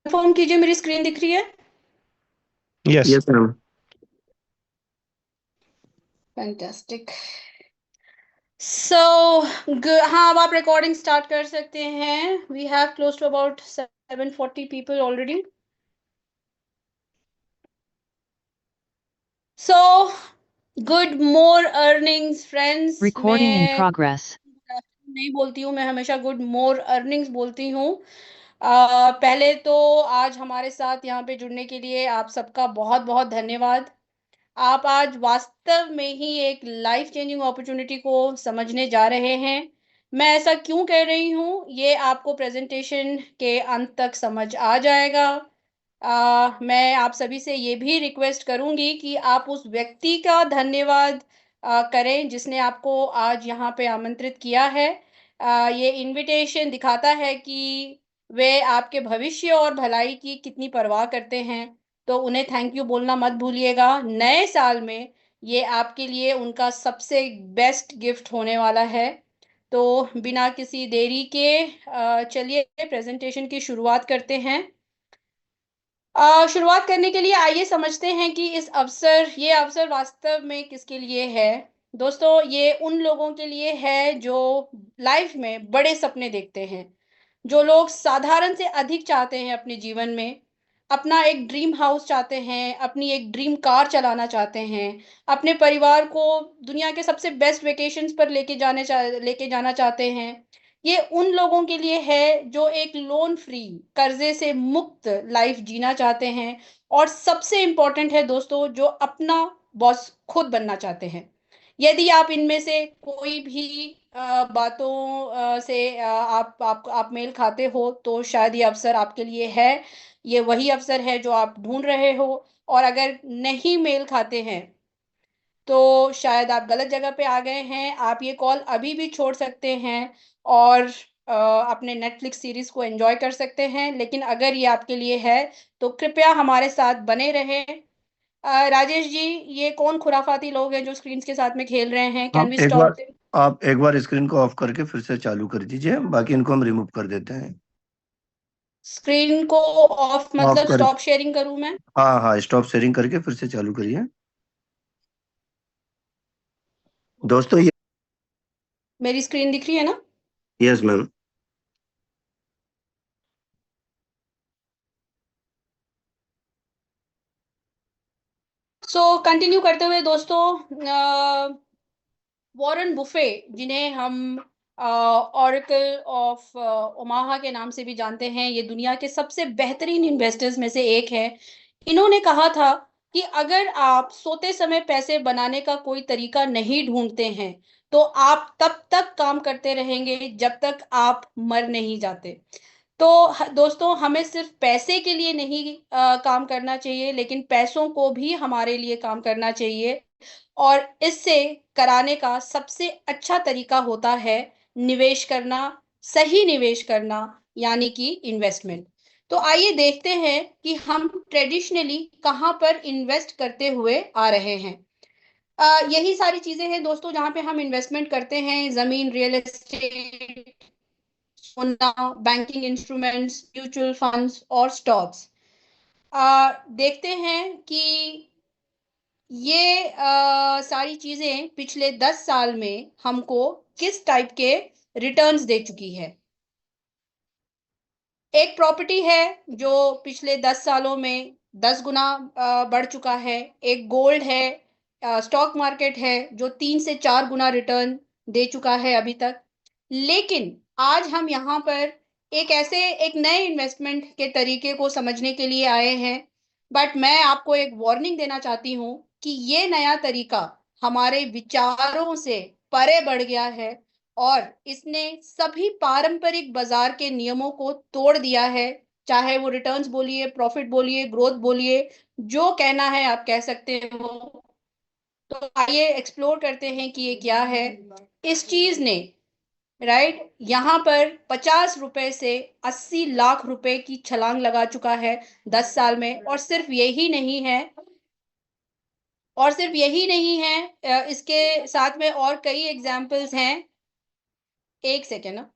Confirm कीजिए मेरी screen दिख रही है। Yes. Yes ma'am. Fantastic. So हाँ, अब आप रिकॉर्डिंग स्टार्ट कर सकते हैं। We have close to about 740 people already. So good more earnings friends. Recording in मैं progress. नहीं बोलती हूँ, मैं हमेशा गुड मोर अर्निंग्स बोलती हूँ। पहले तो आज हमारे साथ यहाँ पे जुड़ने के लिए आप सबका बहुत बहुत धन्यवाद। आप आज वास्तव में ही एक लाइफ चेंजिंग अपॉर्चुनिटी को समझने जा रहे हैं। मैं ऐसा क्यों कह रही हूँ, ये आपको प्रेजेंटेशन के अंत तक समझ आ जाएगा। मैं आप सभी से ये भी रिक्वेस्ट करूँगी कि आप उस व्यक्ति का धन्यवाद करें जिसने आपको आज यहाँ पे आमंत्रित किया है। ये इनविटेशन दिखाता है कि वे आपके भविष्य और भलाई की कितनी परवाह करते हैं। तो उन्हें थैंक यू बोलना मत भूलिएगा। नए साल में ये आपके लिए उनका सबसे बेस्ट गिफ्ट होने वाला है। तो बिना किसी देरी के चलिए प्रेजेंटेशन की शुरुआत करते हैं। शुरुआत करने के लिए आइए समझते हैं कि ये अवसर वास्तव में किसके लिए है। दोस्तों, ये उन लोगों के लिए है जो लाइफ में बड़े सपने देखते हैं, जो लोग साधारण से अधिक चाहते हैं अपने जीवन में। अपना एक ड्रीम हाउस चाहते हैं, अपनी एक ड्रीम कार चलाना चाहते हैं, अपने परिवार को दुनिया के सबसे बेस्ट वेकेशंस पर लेके जाना चाहते हैं। ये उन लोगों के लिए है जो एक लोन फ्री, कर्जे से मुक्त लाइफ जीना चाहते हैं। और सबसे इम्पोर्टेंट है दोस्तों, जो अपना बॉस खुद बनना चाहते हैं। यदि आप इनमें से कोई भी बातों से आप मेल खाते हो, तो शायद ये अवसर आपके लिए है। ये वही अवसर है जो आप ढूंढ रहे हो। और अगर नहीं मेल खाते हैं, तो शायद आप गलत जगह पे आ गए हैं। आप ये कॉल अभी भी छोड़ सकते हैं और अपने नेटफ्लिक्स सीरीज को एंजॉय कर सकते हैं। लेकिन अगर ये आपके लिए है, तो कृपया हमारे साथ बने रहें। राजेश जी, ये कौन खुराफाती लोग हैं जो स्क्रीन के साथ में खेल रहे हैं? कैन हम वी एक बार स्टॉप? आप एक बार स्क्रीन को ऑफ करके फिर से चालू कर दीजिए, बाकी इनको हम रिमूव कर देते हैं। स्क्रीन को ऑफ ऑफ मतलब कर स्टॉप शेयरिंग करूं मैं? हाँ हाँ, स्टॉप शेयरिंग करके फिर से चालू करिए। दोस्तों ये मेरी स्क्रीन दिख रही है ना? Yes ma'am. कंटिन्यू करते हुए दोस्तों, वॉरेन बुफे, जिन्हें हम ऑरेकल ऑफ ओमाहा के नाम से भी जानते हैं, ये दुनिया के सबसे बेहतरीन इन्वेस्टर्स में से एक है। इन्होंने कहा था कि अगर आप सोते समय पैसे बनाने का कोई तरीका नहीं ढूंढते हैं, तो आप तब तक काम करते रहेंगे जब तक आप मर नहीं जाते। तो दोस्तों, हमें सिर्फ पैसे के लिए नहीं काम करना चाहिए, लेकिन पैसों को भी हमारे लिए काम करना चाहिए। और इससे कराने का सबसे अच्छा तरीका होता है निवेश करना, सही निवेश करना, यानी कि इन्वेस्टमेंट। तो आइए देखते हैं कि हम ट्रेडिशनली कहाँ पर इन्वेस्ट करते हुए आ रहे हैं। यही सारी चीजें हैं दोस्तों जहाँ पे हम इन्वेस्टमेंट करते हैं: जमीन, रियल एस्टेट, सोना, बैंकिंग इंस्ट्रूमेंट्स, म्यूचुअल फंड्स और स्टॉक्स। देखते हैं कि ये सारी चीजें पिछले 10 साल में हमको किस टाइप के रिटर्न्स दे चुकी है। एक प्रॉपर्टी है जो पिछले 10 सालों में 10 गुना बढ़ चुका है। एक गोल्ड है, स्टॉक मार्केट है जो 3 से 4 गुना रिटर्न दे चुका है अभी तक। लेकिन आज हम यहाँ पर एक नए इन्वेस्टमेंट के तरीके को समझने के लिए आए हैं। बट मैं आपको एक वार्निंग देना चाहती हूँ कि ये नया तरीका हमारे विचारों से परे बढ़ गया है और इसने सभी पारंपरिक बाजार के नियमों को तोड़ दिया है। चाहे वो रिटर्न्स बोलिए, प्रॉफिट बोलिए, ग्रोथ बोलिए, जो कहना है आप कह सकते हो। तो आइए एक्सप्लोर करते हैं कि ये क्या है। इस चीज ने, राइट, यहाँ पर 50 रुपए से 80 लाख रुपए की छलांग लगा चुका है 10 साल में। और सिर्फ यही नहीं है, इसके साथ में और कई एग्जाम्पल्स हैं। एक सेकेंड ना।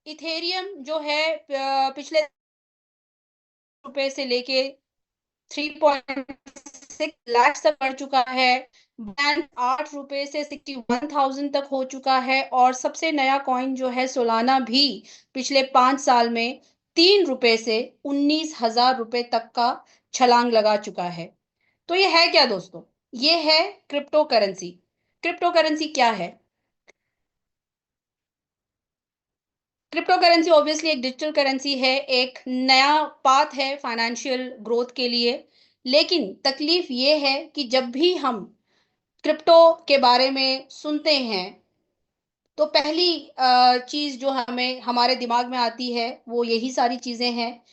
इथेरियम जो है पिछले रुपए से लेके 3.6 लाख तक बढ़ चुका है। बैंड 8 रुपए से 61,000 तक हो चुका है और सबसे नया कॉइन जो है सोलाना भी पिछले 5 साल में 3 रुपए से 19,000 रुपए तक का छलांग लगा चुका है। तो ये है क्या दोस्तों? ये है क्रिप्टो करेंसी। क्रिप्टो करेंसी क्या है? क्रिप्टो करेंसी ऑब्वियसली एक डिजिटल करेंसी है, एक नया पाथ है फाइनेंशियल ग्रोथ के लिए। लेकिन तकलीफ ये है कि जब भी हम क्रिप्टो के बारे में सुनते हैं तो पहली चीज जो हमें हमारे दिमाग में आती है वो यही सारी चीजें हैं।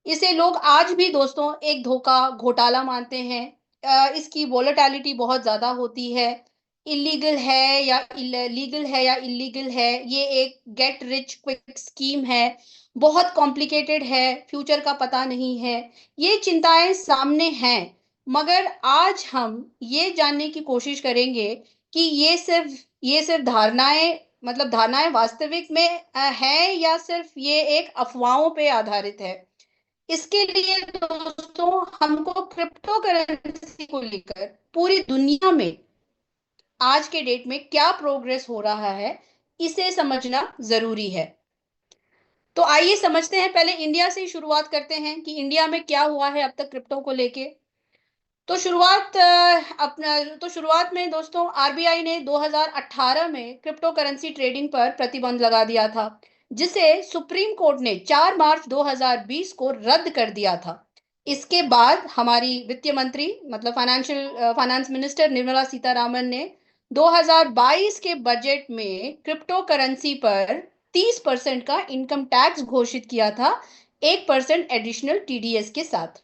इसे लोग आज भी दोस्तों एक धोखा घोटाला मानते हैं। इसकी वोलेटिलिटी बहुत ज्यादा होती है। इलीगल है या लीगल है या इलीगल है, ये एक गेट रिच क्विक स्कीम है। बहुत कॉम्प्लिकेटेड है, फ्यूचर का पता नहीं है। ये चिंताएं सामने हैं। मगर आज हम ये जानने की कोशिश करेंगे कि ये सिर्फ धारणाएं, मतलब धारणाएं वास्तविक में है या सिर्फ ये एक अफवाहों पे आधारित है। इसके लिए दोस्तों हमको क्रिप्टो करेंसी को लेकर पूरी दुनिया में आज के डेट में क्या प्रोग्रेस हो रहा है, इसे समझना जरूरी है। तो आइए समझते हैं। पहले इंडिया से ही शुरुआत करते हैं कि इंडिया में क्या हुआ है अब तक क्रिप्टो को लेके। तो शुरुआत में दोस्तों आरबीआई ने 2018 में क्रिप्टो करेंसी ट्रेडिंग पर प्रतिबंध लगा दिया था, जिसे सुप्रीम कोर्ट ने 4 मार्च 2020 को रद्द कर दिया था। इसके बाद हमारी वित्त मंत्री, मतलब फाइनेंस मिनिस्टर निर्मला सीतारामन ने 2022 के बजट में क्रिप्टो करेंसी पर 30% का इनकम टैक्स घोषित किया था, 1% एडिशनल टीडीएस के साथ।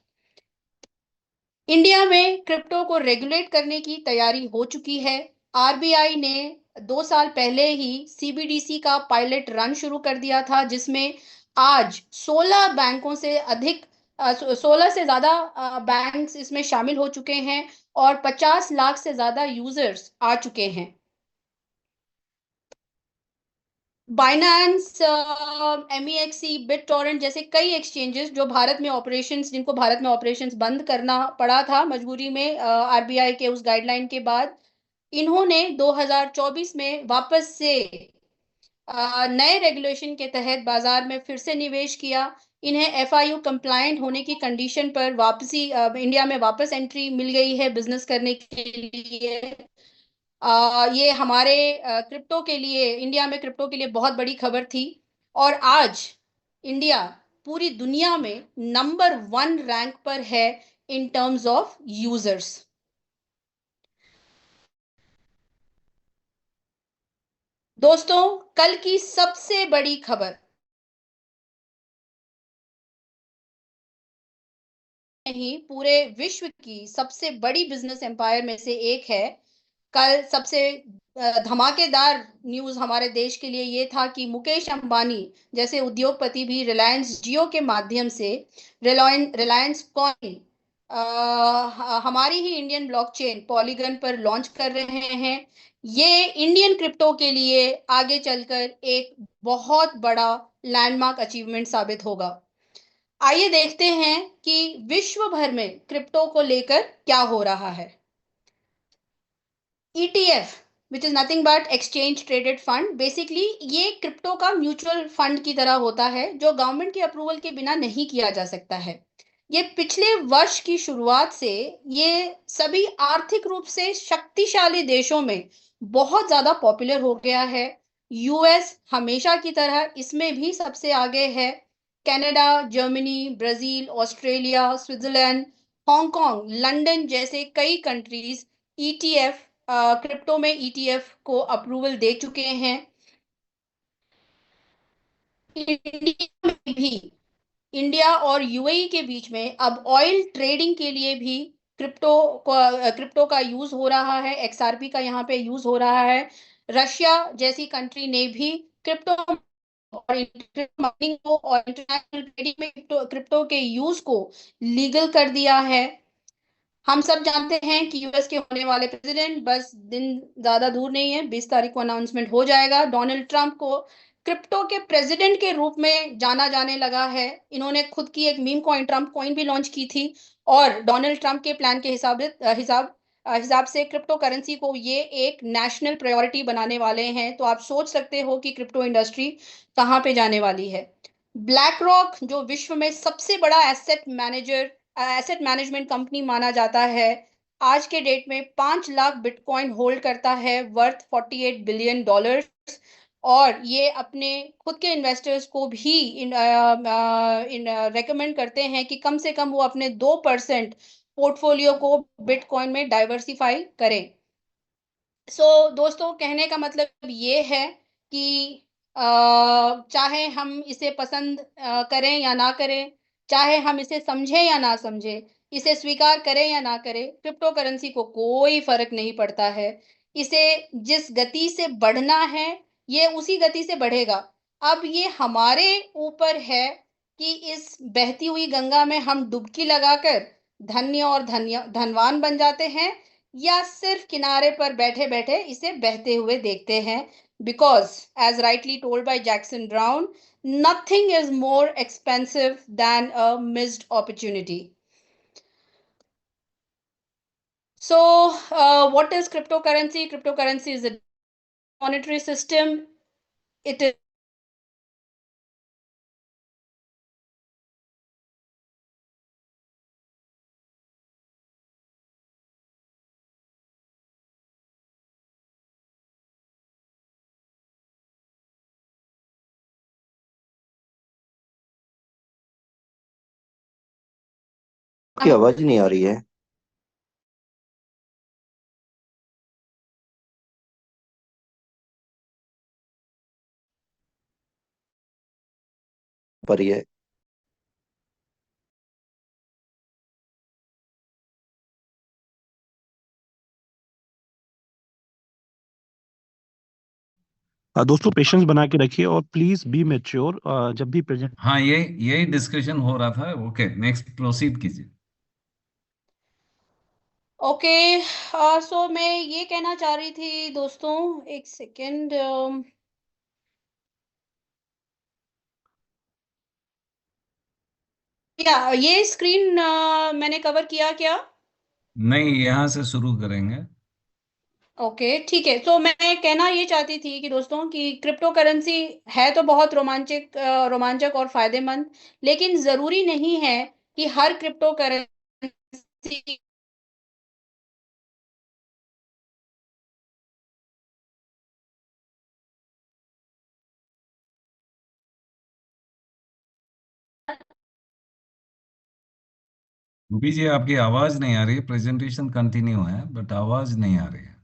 इंडिया में क्रिप्टो को रेगुलेट करने की तैयारी हो चुकी है। आरबीआई ने 2 साल पहले ही सीबीडीसी का पायलट रन शुरू कर दिया था, जिसमें आज 16 बैंकों से अधिक 16 से ज्यादा बैंक्स इसमें शामिल हो चुके हैं और 50 लाख से ज्यादा यूजर्स आ चुके हैं। बाइनेंस, एमईएक्सी, बिटटॉरेंट जैसे कई एक्सचेंजेस जो भारत में ऑपरेशंस जिनको भारत में ऑपरेशंस बंद करना पड़ा था मजबूरी में आरबीआई के उस गाइडलाइन के बाद, इन्होंने 2024 में वापस से नए रेगुलेशन के तहत बाजार में फिर से निवेश किया। इन्हें एफआईयू कंप्लायंट होने की कंडीशन पर वापसी इंडिया में वापस एंट्री मिल गई है बिजनेस करने के लिए। ये हमारे क्रिप्टो के लिए, इंडिया में क्रिप्टो के लिए बहुत बड़ी खबर थी। और आज इंडिया पूरी दुनिया में नंबर 1 रैंक पर है इन टर्म्स ऑफ यूजर्स। दोस्तों कल की सबसे बड़ी खबर ही पूरे विश्व की सबसे बड़ी बिजनेस एम्पायर में से एक है। कल सबसे धमाकेदार न्यूज हमारे देश के लिए ये था कि मुकेश अंबानी जैसे उद्योगपति भी रिलायंस जियो के माध्यम से रिलायंस कॉइन हमारी ही इंडियन ब्लॉकचेन पॉलीगन पर लॉन्च कर रहे हैं। ये इंडियन क्रिप्टो के लिए आगे चलकर एक बहुत बड़ा लैंडमार्क अचीवमेंट साबित होगा। आइए देखते हैं कि विश्व भर में क्रिप्टो को लेकर क्या हो रहा है। ETF, which is nothing but exchange traded fund, basically ये क्रिप्टो का म्यूचुअल फंड की तरह होता है जो गवर्नमेंट के अप्रूवल के बिना नहीं किया जा सकता है। ये पिछले वर्ष की शुरुआत से ये सभी आर्थिक रूप से शक्तिशाली देशों में बहुत ज्यादा पॉपुलर हो गया है। यूएस हमेशा की तरह इसमें भी सबसे आगे है। Canada, Germany, Brazil, Australia, Switzerland, Hong Kong, London जैसे कई कंट्रीज ईटीएफ, क्रिप्टो में ईटीएफ को अप्रूवल दे चुके हैं। इंडिया में भी, इंडिया और यूएई के बीच में अब ऑयल ट्रेडिंग के लिए भी क्रिप्टो का यूज हो रहा है, एक्सआरपी का यहाँ पे यूज हो रहा है। रशिया जैसी कंट्री ने भी क्रिप्टो और माइनिंग को और इंटरनेशनल ट्रेडिंग में क्रिप्टो के यूज को लीगल कर दिया है। हम सब जानते हैं कि यूएस के होने वाले प्रेसिडेंट, बस दिन ज्यादा दूर नहीं है, 20 तारीख को अनाउंसमेंट हो जाएगा। डोनाल्ड ट्रंप को क्रिप्टो के प्रेसिडेंट के रूप में जाना जाने लगा है। इन्होंने खुद की एक मीम कॉइन, ट्रंप कॉइन भी लॉन्च की थी। और डोनाल्ड ट्रंप के प्लान के हिसाब से क्रिप्टो करेंसी को ये एक नेशनल प्रायोरिटी बनाने वाले हैं। तो आप सोच सकते हो कि क्रिप्टो इंडस्ट्री कहाँ पे जाने वाली है। ब्लैक रॉक, जो विश्व में सबसे बड़ा एसेट मैनेजमेंट कंपनी माना जाता है, आज के डेट में 5 लाख बिटकॉइन होल्ड करता है, वर्थ $48 बिलियन। और ये अपने खुद के इन्वेस्टर्स को भी इन रेकमेंड करते हैं कि कम से कम वो अपने 2% पोर्टफोलियो को बिटकॉइन में डाइवर्सिफाई करें। दोस्तों, कहने का मतलब ये है कि अ, चाहे हम इसे पसंद करें या ना करें, चाहे हम इसे समझें या ना समझें, इसे स्वीकार करें या ना करें, क्रिप्टो करेंसी को कोई फर्क नहीं पड़ता है। इसे जिस गति से बढ़ना है, ये उसी गति से बढ़ेगा। अब ये हमारे ऊपर है कि इस बहती हुई गंगा में हम डुबकी लगाकर धनवान बन जाते हैं, या सिर्फ किनारे पर बैठे बैठे इसे बहते हुए देखते हैं। Because as rightly told by Jackson Brown, nothing is more expensive than a missed opportunity. What is cryptocurrency? Cryptocurrency is a monetary system. It is की आवाज नहीं आ रही है। पर ये दोस्तों पेशेंस बना के रखिए और प्लीज बी मेच्योर जब भी प्रेजेंट। हाँ, यही डिस्कशन हो रहा था। ओके, नेक्स्ट प्रोसीड कीजिए। ओके। मैं ये कहना चाह रही थी दोस्तों, एक सेकेंड। क्या ये स्क्रीन मैंने कवर किया क्या? नहीं, यहाँ से शुरू करेंगे। ओके, ठीक है। मैं कहना ये चाहती थी कि दोस्तों, कि क्रिप्टो करेंसी है तो बहुत रोमांचक और फायदेमंद, लेकिन जरूरी नहीं है कि हर क्रिप्टो करेंसी रूबी जी, आपकी आवाज नहीं आ रही है। प्रेजेंटेशन कंटिन्यू है बट आवाज नहीं आ रही है।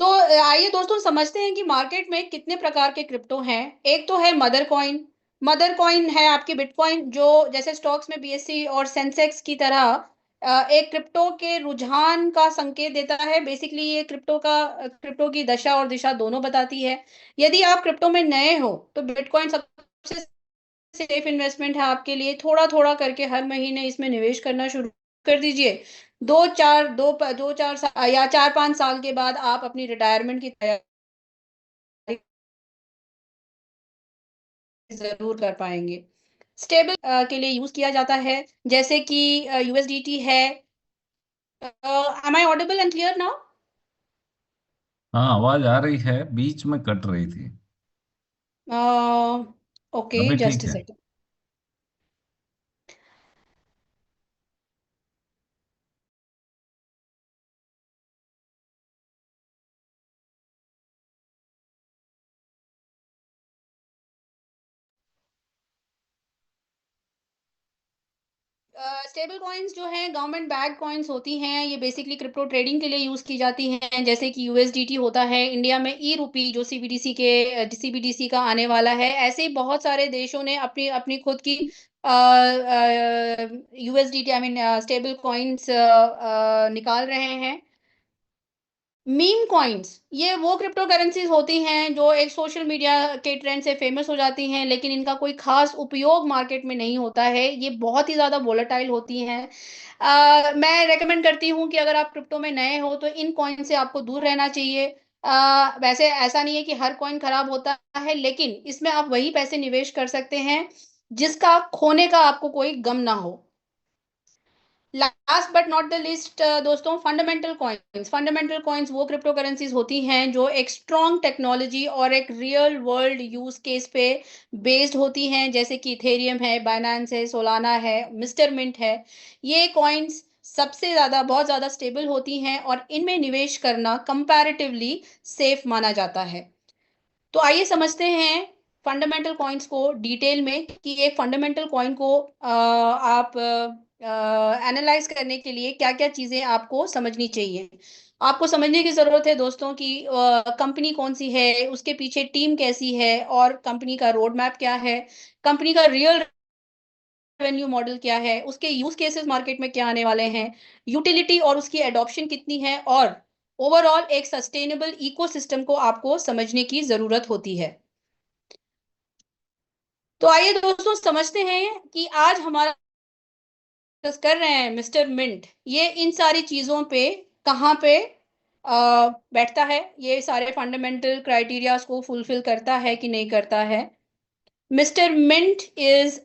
आइए दोस्तों, समझते हैं कि मार्केट में कितने प्रकार के क्रिप्टो हैं। एक तो है मदर कॉइन। मदर कॉइन है आपकी बिटकॉइन, जो जैसे स्टॉक्स में बीएससी और सेंसेक्स की तरह एक क्रिप्टो के रुझान का संकेत देता है। बेसिकली ये क्रिप्टो की दशा और दिशा दोनों बताती है। यदि आप क्रिप्टो में नए हो तो बिटकॉइन सबसे सेफ इन्वेस्टमेंट है आपके लिए। थोड़ा थोड़ा करके हर महीने इसमें निवेश करना शुरू कर दीजिए। 2 4 या 4 5 साल के बाद आप अपनी रिटायरमेंट की तैयारी जरूर कर पाएंगे। स्टेबल के लिए यूज किया जाता है, जैसे कि यूएसडीटी है। Am I audible and clear now? हाँ, आवाज आ रही है, बीच में कट रही थी। ओके, अभी जस्ट ठीक अ है। सेकंड। स्टेबल कॉइन्स जो हैं गवर्नमेंट बैक कॉइन्स होती हैं, ये बेसिकली क्रिप्टो ट्रेडिंग के लिए यूज़ की जाती हैं, जैसे कि यूएसडीटी होता है, इंडिया में ई रूपी जो सीबीडीसी का आने वाला है। ऐसे ही बहुत सारे देशों ने अपनी अपनी खुद की USDT I mean stable coins निकाल रहे हैं। मीम कॉइन्स ये वो क्रिप्टो करेंसीज होती हैं जो एक सोशल मीडिया के ट्रेंड से फेमस हो जाती हैं, लेकिन इनका कोई खास उपयोग मार्केट में नहीं होता है। ये बहुत ही ज़्यादा वोलेटाइल होती हैं। मैं रेकमेंड करती हूँ कि अगर आप क्रिप्टो में नए हो तो इन कॉइन से आपको दूर रहना चाहिए। वैसे ऐसा नहीं है कि हर कॉइन खराब होता है, लेकिन इसमें आप वही पैसे निवेश कर सकते हैं जिसका खोने का आपको कोई गम ना हो। Last but not the list दोस्तों, फंडामेंटल कॉइन्स वो क्रिप्टो करेंसीज होती हैं जो एक स्ट्रॉन्ग टेक्नोलॉजी और एक रियल वर्ल्ड यूज केस पे बेस्ड होती हैं, जैसे कि इथेरियम है, बाइनेंस है, सोलाना है, मिस्टर मिंट है। ये कॉइन्स सबसे ज़्यादा बहुत ज़्यादा स्टेबल होती हैं और इनमें निवेश करना कंपैरेटिवली सेफ माना जाता है। तो आइए समझते हैं फंडामेंटल कॉइन्स को डिटेल में कि एक फंडामेंटल कॉइन को आप एनालाइज करने के लिए क्या-क्या चीज़ें आपको समझनी चाहिए। आपको समझने की ज़रूरत है दोस्तों कि कंपनी कौन-सी है, उसके पीछे टीम कैसी है और कंपनी का रोड मैप क्या है, कंपनी का रियल रेवेन्यू मॉडल क्या है, उसके यूज़ केसेस मार्केट में क्या आने वाले हैं, यूटिलिटी और उसकी एडॉप्शन कितनी है और ओवरऑल एक सस्टेनेबल इकोसिस्टम को आपको समझने की ज़रूरत होती है। तो आइए दोस्तों समझते हैं कि आज हमारा डिस्कस कर रहे हैं मिस्टर मिंट, ये इन सारी चीज़ों पे कहाँ पे बैठता है, ये सारे फंडामेंटल क्राइटेरियाज को फुलफिल करता है कि नहीं करता है। Mister Mint is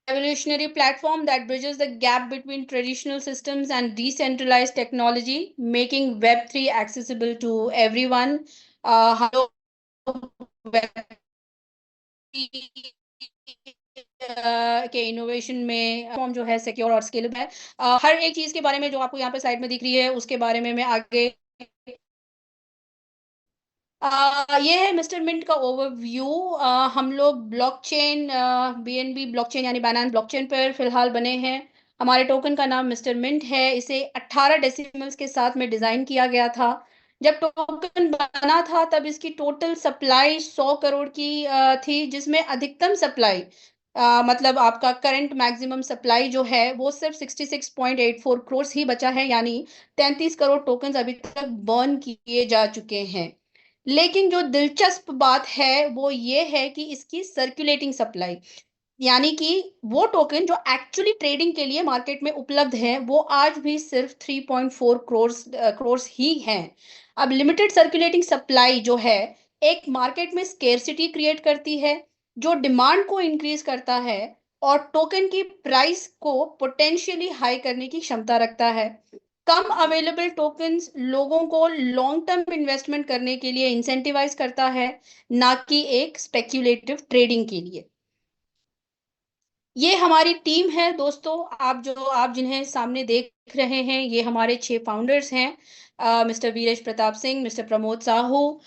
evolutionary platform that bridges the gap between traditional systems and decentralized technology, making Web3 accessible to everyone. हम लोग के इनोवेशन में फॉर्म जो है सिक्योर और स्केलेबल है। हर एक चीज़ के बारे में जो आपको यहाँ पे स्लाइड में दिख रही है उसके बारे में मैं आगे ये है मिस्टर मिंट का ओवरव्यू। हम लोग ब्लॉकचेन बीएनबी ब्लॉकचेन यानी बाइनेंस ब्लॉकचेन पर फिलहाल बने हैं। हमारे टोकन का नाम मिस्टर मिंट है। इसे 18 डेसिमल्स के साथ में डिज़ाइन किया गया था। जब टोकन बना था तब इसकी टोटल सप्लाई 100 करोड़ की थी, जिसमें अधिकतम सप्लाई मतलब आपका करंट मैक्सिमम सप्लाई जो है वो सिर्फ 66.84 करोड़ ही बचा है, यानी 33 करोड़ टोकन्स अभी तक बर्न किए जा चुके हैं। लेकिन जो दिलचस्प बात है वो ये है कि इसकी सर्कुलेटिंग सप्लाई, यानी कि वो टोकन जो एक्चुअली ट्रेडिंग के लिए मार्केट में उपलब्ध है वो आज भी सिर्फ 3.4 करोड़ ही हैं। अब लिमिटेड सर्कुलेटिंग सप्लाई जो है एक मार्केट में स्केर्सिटी क्रिएट करती है, जो डिमांड को इंक्रीज करता है और टोकन की प्राइस को पोटेंशियली हाई करने की क्षमता रखता है। कम अवेलेबल टोकन्स लोगों को लॉन्ग टर्म इन्वेस्टमेंट करने के लिए इंसेंटिवाइज करता है, ना कि एक स्पेक्यूलेटिव ट्रेडिंग के लिए। ये हमारी टीम है दोस्तों, आप जिन्हें सामने देख रहे हैं ये हमारे 6 फाउंडर्स हैं। Mister Viresh Pratap Singh, mister Pramod Sahu,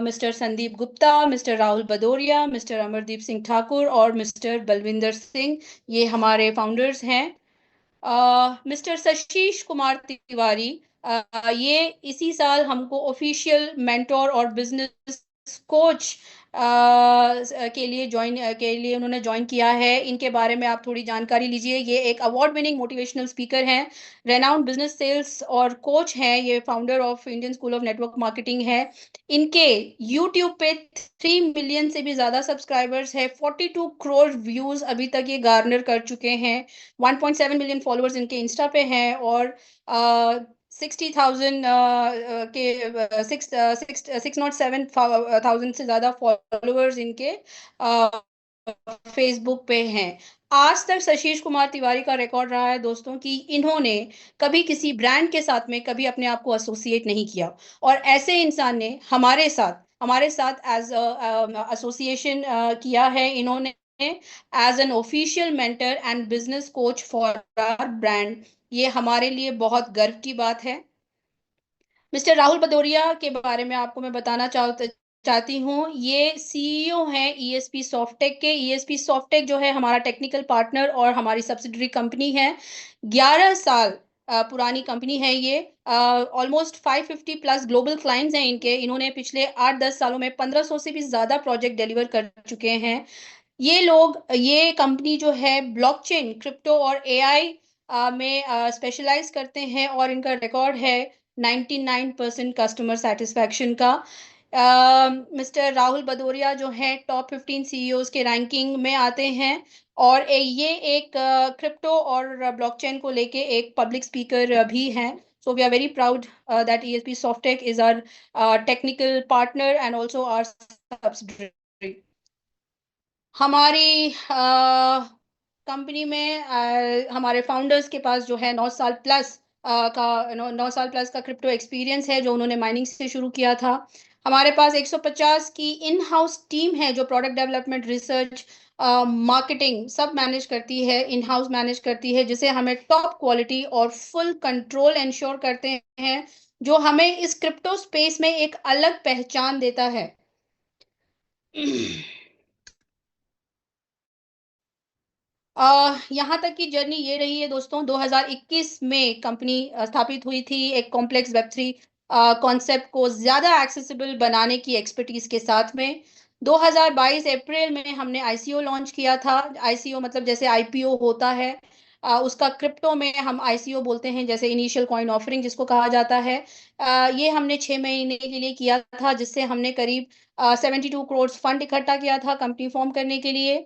mister Sandeep Gupta, mister Rahul Bhadauria, mister Amardeep Singh Thakur और मिस्टर बलविंदर सिंह, ये हमारे फाउंडर्स हैं। मिस्टर सशीश कुमार तिवारी, ये इसी साल हमको ऑफिशियल मेंटोर और बिजनेस कोच के लिए उन्होंने ज्वाइन किया है। इनके बारे में आप थोड़ी जानकारी लीजिए। ये एक अवार्ड विनिंग मोटिवेशनल स्पीकर हैं, रेनाउंड बिजनेस सेल्स और कोच हैं। ये founder of Indian school of network marketing है। इनके यूट्यूब पे 3 मिलियन से भी ज़्यादा सब्सक्राइबर्स है, 42 करोड़ व्यूज़ अभी तक ये गार्नर कर चुके हैं। 1.7 मिलियन फॉलोअर्स इनके इंस्टा पे हैं और 60,000 के 607,000 से ज़्यादा फॉलोअर्स इनके फेसबुक पे हैं। आज तक सशीश कुमार तिवारी का रिकॉर्ड रहा है दोस्तों कि इन्होंने कभी किसी ब्रांड के साथ में कभी अपने आप को एसोसिएट नहीं किया, और ऐसे इंसान ने हमारे साथ एज एसोसिएशन किया है इन्होंने as an official mentor and business coach for our brand. ये हमारे लिए बहुत गर्व की बात है। मिस्टर राहुल भदौरिया के बारे में आपको मैं बताना चाहती हूँ। ये सीईओ हैं ईएसपी सॉफ्टेक के। ईएसपी सॉफ्टेक जो है हमारा टेक्निकल पार्टनर और हमारी सब्सिडरी कंपनी है। 11 साल पुरानी कंपनी है ये। ऑलमोस्ट 550 प्लस ग्लोबल क्लाइंट्स हैं इनके। इन्होंने पिछले 8-10 सालों में 1500 से भी ज़्यादा प्रोजेक्ट डिलीवर कर चुके हैं। ये कंपनी जो है ब्लॉकचेन, क्रिप्टो और एआई में स्पेशलाइज़ करते हैं और इनका रिकॉर्ड है 99% कस्टमर सैटिस्फैक्शन का। मिस्टर राहुल भदौरिया जो हैं टॉप 15 सीईओज़ के रैंकिंग में आते हैं और ये एक क्रिप्टो और ब्लॉकचेन को लेके एक पब्लिक स्पीकर भी हैं। So we are very proud that ESP Softech is our technical partner and also our subsidiary. हमारी कंपनी में हमारे फाउंडर्स के पास जो है 9 साल प्लस का क्रिप्टो एक्सपीरियंस है जो उन्होंने माइनिंग से शुरू किया था। हमारे पास 150 की इन हाउस टीम है जो प्रोडक्ट डेवलपमेंट, रिसर्च, मार्केटिंग सब मैनेज करती है, इन हाउस मैनेज करती है, जिसे हमें टॉप क्वालिटी और फुल कंट्रोल इंश्योर करते हैं, जो हमें इस क्रिप्टो स्पेस में एक अलग पहचान देता है। यहाँ तक की जर्नी ये रही है दोस्तों। 2021 में कंपनी स्थापित हुई थी एक कॉम्प्लेक्स वेब3 कॉन्सेप्ट को ज़्यादा एक्सेसिबल बनाने की एक्सपर्टीज के साथ में। 2022 अप्रैल में हमने आईसीओ लॉन्च किया था। आईसीओ मतलब जैसे आईपीओ होता है, उसका क्रिप्टो में हम आईसीओ बोलते हैं, जैसे इनिशियल कॉइन ऑफरिंग जिसको कहा जाता है। ये हमने 6 महीने के लिए किया था, जिससे हमने करीब 72 करोड़ फंड इकट्ठा किया था कंपनी फॉर्म करने के लिए।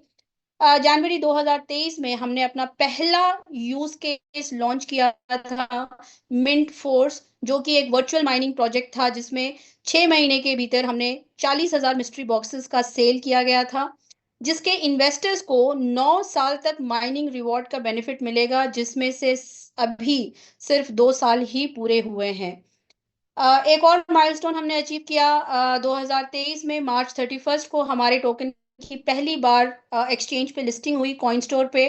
जनवरी 2023 में हमने अपना पहला यूज केस लॉन्च किया था, मिंट फोर्स, जो कि एक वर्चुअल माइनिंग प्रोजेक्ट था, जिसमें 6 महीने के भीतर हमने 40,000 मिस्ट्री बॉक्सेस का सेल किया गया था, जिसके इन्वेस्टर्स को 9 साल तक माइनिंग रिवॉर्ड का बेनिफिट मिलेगा, जिसमें से अभी सिर्फ 2 साल ही पूरे हुए हैं। एक और माइलस्टोन हमने अचीव किया 2023 में मार्च 31 को हमारे टोकन की पहली बार एक्सचेंज पे लिस्टिंग हुई कॉइन स्टोर पे।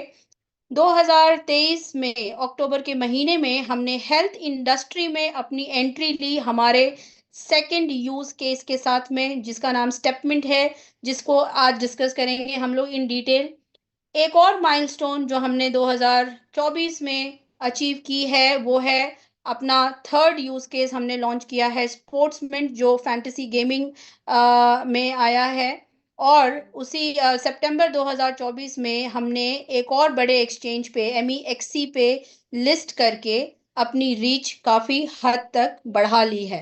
2023 में अक्टूबर के महीने में हमने हेल्थ इंडस्ट्री में अपनी एंट्री ली हमारे सेकंड यूज केस के साथ में, जिसका नाम स्टेपमिंट है, जिसको आज डिस्कस करेंगे हम लोग इन डिटेल। एक और माइलस्टोन जो हमने 2024 में अचीव की है वो है अपना थर्ड यूज केस हमने लॉन्च किया है स्पोर्ट्समेंट, जो फैंटेसी गेमिंग में आया है। और उसी सितंबर 2024 में हमने एक और बड़े एक्सचेंज पे MEXC पे लिस्ट करके अपनी रीच काफ़ी हद तक बढ़ा ली है।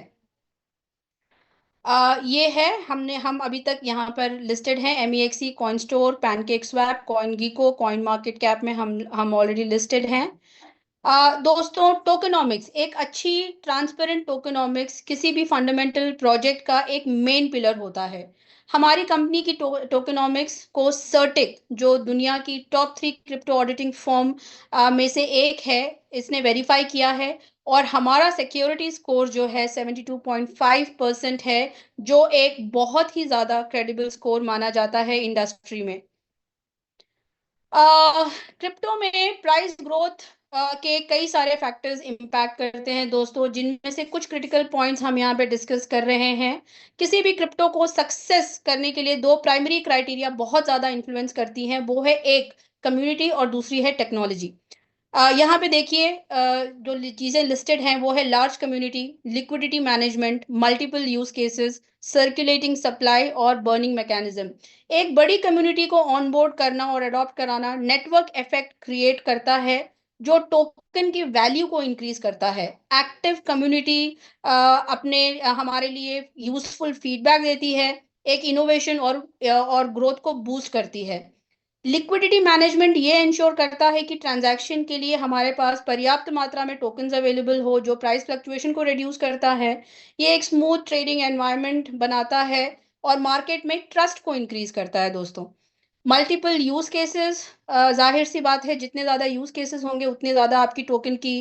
ये है हम अभी तक यहाँ पर लिस्टेड हैं MEXC, coin store, pancake swap, coin gecko, coin market cap में हम ऑलरेडी लिस्टेड हैं। दोस्तों, टोकेनॉमिक्स, एक अच्छी ट्रांसपेरेंट टोकेनॉमिक्स किसी भी फंडामेंटल प्रोजेक्ट का एक मेन पिलर होता है। हमारी कंपनी की टोकेनॉमिक्स को सर्टिक, जो दुनिया की टॉप 3 क्रिप्टो ऑडिटिंग फर्म में से एक है, इसने वेरीफाई किया है और हमारा सिक्योरिटी स्कोर जो है 72.5% है, जो एक बहुत ही ज़्यादा क्रेडिबल स्कोर माना जाता है इंडस्ट्री में। क्रिप्टो में प्राइस ग्रोथ के कई सारे फैक्टर्स इम्पैक्ट करते हैं दोस्तों, जिनमें से कुछ क्रिटिकल पॉइंट्स हम यहाँ पे डिस्कस कर रहे हैं। किसी भी क्रिप्टो को सक्सेस करने के लिए 2 प्राइमरी क्राइटेरिया बहुत ज़्यादा इन्फ्लुएंस करती हैं, वो है एक कम्युनिटी और दूसरी है टेक्नोलॉजी। यहाँ पे देखिए जो चीज़ें लिस्टेड हैं वो है large community, liquidity management, multiple use cases, circulating supply और बर्निंग मैकेनिज्म। एक बड़ी कम्युनिटी को ऑनबोर्ड करना और अडॉप्ट कराना नेटवर्क इफेक्ट क्रिएट करता है, जो टोकन की वैल्यू को इंक्रीज करता है। एक्टिव कम्युनिटी हमारे लिए यूजफुल फीडबैक देती है, एक इनोवेशन और ग्रोथ को बूस्ट करती है। लिक्विडिटी मैनेजमेंट ये इंश्योर करता है कि ट्रांजैक्शन के लिए हमारे पास पर्याप्त मात्रा में टोकन्स अवेलेबल हो, जो प्राइस फ्लक्चुएशन को रिड्यूस करता है। ये एक स्मूथ ट्रेडिंग एनवायरनमेंट बनाता है और मार्केट में ट्रस्ट को इंक्रीज करता है दोस्तों। मल्टीपल यूज केसेस, जाहिर सी बात है, जितने ज़्यादा यूज केसेस होंगे उतने ज़्यादा आपकी टोकन की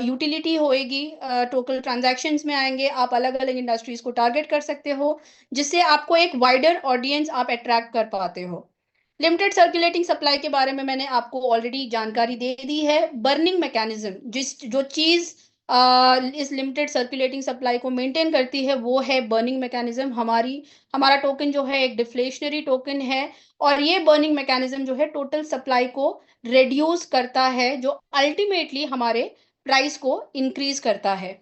यूटिलिटी होएगी, टोटल ट्रांजैक्शंस में आएंगे, आप अलग अलग इंडस्ट्रीज को टारगेट कर सकते हो, जिससे आपको एक वाइडर ऑडियंस आप अट्रैक्ट कर पाते हो। लिमिटेड सर्कुलेटिंग सप्लाई के बारे में मैंने आपको ऑलरेडी जानकारी दे दी है। बर्निंग मैकेनिज्म, जो चीज़ इस लिमिटेड सर्कुलेटिंग सप्लाई को मेंटेन करती है, वो है बर्निंग मैकेनिज्म। हमारा टोकन जो है एक डिफ्लेशनरी टोकन है, और ये बर्निंग मैकेनिज्म जो है टोटल सप्लाई को रिड्यूस करता है, जो अल्टीमेटली हमारे प्राइस को इंक्रीज करता है।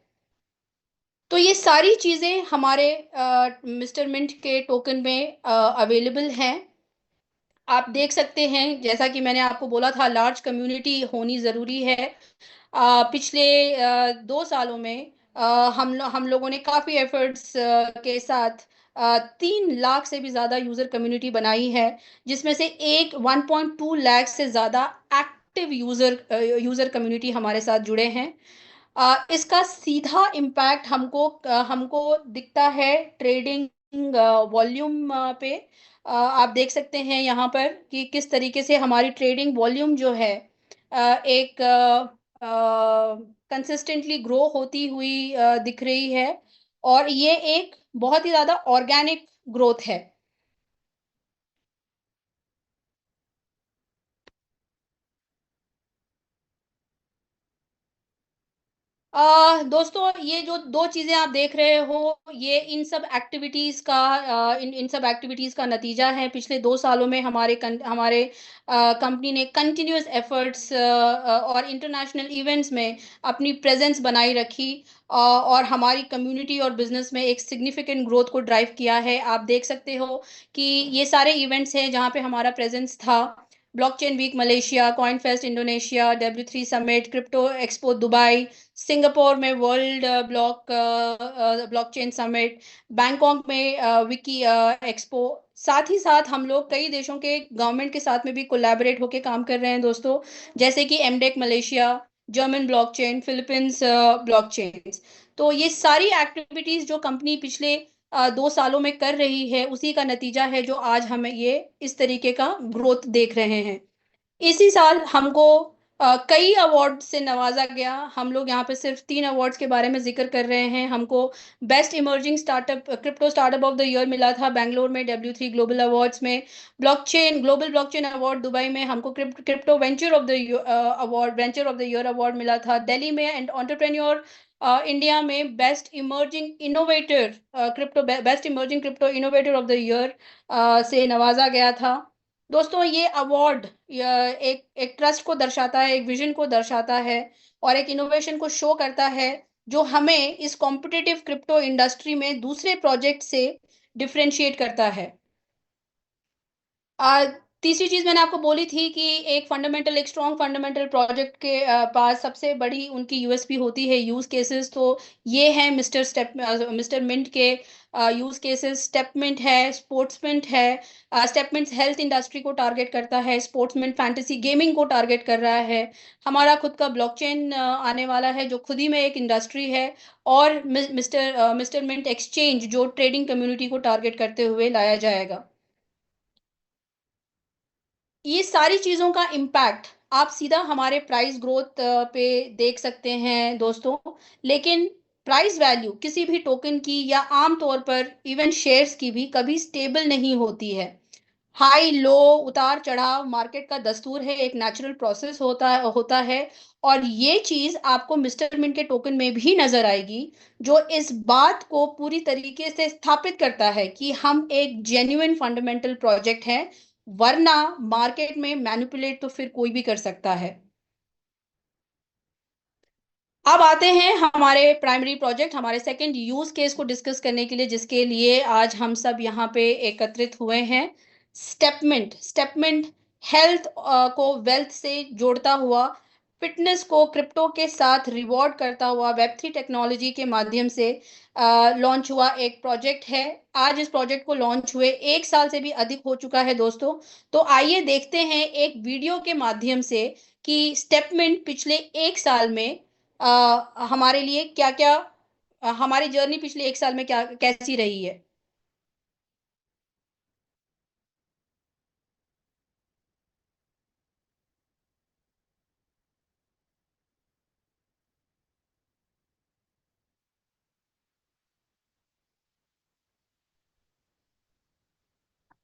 तो ये सारी चीजें हमारे मिस्टर मिंट के टोकन में अवेलेबल हैं। आप देख सकते हैं, जैसा कि मैंने आपको बोला था, लार्ज कम्युनिटी होनी ज़रूरी है। पिछले 2 सालों में हम लोगों ने काफ़ी एफर्ट्स के साथ 3 लाख से भी ज़्यादा यूज़र कम्युनिटी बनाई है, जिसमें से 1.2 लाख से ज़्यादा एक्टिव यूज़र कम्युनिटी हमारे साथ जुड़े हैं। इसका सीधा इम्पैक्ट हमको दिखता है ट्रेडिंग वॉल्यूम पे। आप देख सकते हैं यहाँ पर कि किस तरीके से हमारी ट्रेडिंग वॉल्यूम जो है एक कंसिस्टेंटली ग्रो होती हुई दिख रही है, और ये एक बहुत ही ज़्यादा ऑर्गेनिक ग्रोथ है। दोस्तों, ये जो 2 चीज़ें आप देख रहे हो, ये इन सब एक्टिविटीज़ का नतीजा है। पिछले 2 सालों में हमारे कंपनी ने कंटिन्यूअस एफर्ट्स और इंटरनेशनल इवेंट्स में अपनी प्रेज़ेंस बनाई रखी, और हमारी कम्युनिटी और बिज़नेस में एक सिग्निफिकेंट ग्रोथ को ड्राइव किया है। आप देख सकते हो कि ये सारे इवेंट्स हैं जहाँ पे हमारा प्रेज़ेंस था। Blockchain week Malaysia, coin fest Indonesia, W3 summit, crypto expo Dubai, Singapore में वर्ल्ड ब्लॉकचेन समिट, बैंकॉक में विकी एक्सपो। साथ ही साथ हम लोग कई देशों के गवर्नमेंट के साथ में भी कोलैबोरेट होकर काम कर रहे हैं दोस्तों, जैसे कि MDEC Malaysia, German blockchain, Philippines blockchain. तो ये सारी एक्टिविटीज जो कंपनी पिछले 2 सालों में कर रही है, उसी का नतीजा है जो आज हमें ये इस तरीके का ग्रोथ देख रहे हैं। इसी साल हमको कई अवार्ड से नवाजा गया। हम लोग यहाँ पे सिर्फ 3 अवार्ड्स के बारे में जिक्र कर रहे हैं। हमको best emerging startup, crypto startup of the year मिला था बेंगलोर में W3 ग्लोबल अवार्ड्स में। ग्लोबल ब्लॉकचेन अवार्ड दुबई में हमको crypto venture of the year award मिला था। दिल्ली में एंड एंटरप्रेन्योर इंडिया में best emerging crypto innovator of the year से नवाजा गया था। दोस्तों, ये अवार्ड एक ट्रस्ट को दर्शाता है, एक विजन को दर्शाता है, और एक इनोवेशन को शो करता है, जो हमें इस कॉम्पिटिटिव क्रिप्टो इंडस्ट्री में दूसरे प्रोजेक्ट से डिफरेंशिएट करता है। आ, तीसरी चीज मैंने आपको बोली थी कि एक स्ट्रॉन्ग फंडामेंटल प्रोजेक्ट के पास सबसे बड़ी उनकी यूएसपी होती है यूज केसेस। तो ये है मिस्टर मिंट के यूज केसेस। स्टेपमिंट है, स्पोर्ट्समिंट है। स्टेपमिंट हेल्थ इंडस्ट्री को टारगेट करता है, स्पोर्ट्समिंट फैंटेसी गेमिंग को टारगेट कर रहा है। हमारा खुद का ब्लॉकचेन आने वाला है, जो खुद ही में एक इंडस्ट्री है। और मिस्टर मिंट एक्सचेंज, जो ट्रेडिंग कम्युनिटी को टारगेट करते हुए लाया जाएगा। ये सारी चीज़ों का इम्पैक्ट आप सीधा हमारे प्राइस ग्रोथ पे देख सकते हैं दोस्तों। लेकिन प्राइस वैल्यू किसी भी टोकन की, या आम तौर पर इवन शेयर्स की भी, कभी स्टेबल नहीं होती है। हाई लो, उतार चढ़ाव मार्केट का दस्तूर है, एक नेचुरल प्रोसेस होता है। और ये चीज आपको मिस्टर मिंट के टोकन में भी नजर आएगी, जो इस बात को पूरी तरीके से स्थापित करता है कि हम एक जेन्युइन फंडामेंटल प्रोजेक्ट हैं। वरना मार्केट में मैनिपुलेट तो फिर कोई भी कर सकता है। अब आते हैं हमारे प्राइमरी प्रोजेक्ट, हमारे सेकंड यूज केस को डिस्कस करने के लिए, जिसके लिए आज हम सब यहाँ पे एकत्रित हुए हैं। स्टेपमेंट हेल्थ को वेल्थ से जोड़ता हुआ, फिटनेस को क्रिप्टो के साथ रिवॉर्ड करता हुआ, वेब3 टेक्नोलॉजी के माध्यम से लॉन्च हुआ एक प्रोजेक्ट है। आज इस प्रोजेक्ट को लॉन्च हुए 1 साल से भी अधिक हो चुका है दोस्तों। तो आइए देखते हैं एक वीडियो के माध्यम से कि स्टेपमेंट पिछले 1 साल में हमारे लिए क्या क्या, हमारी जर्नी पिछले 1 साल में क्या कैसी रही है।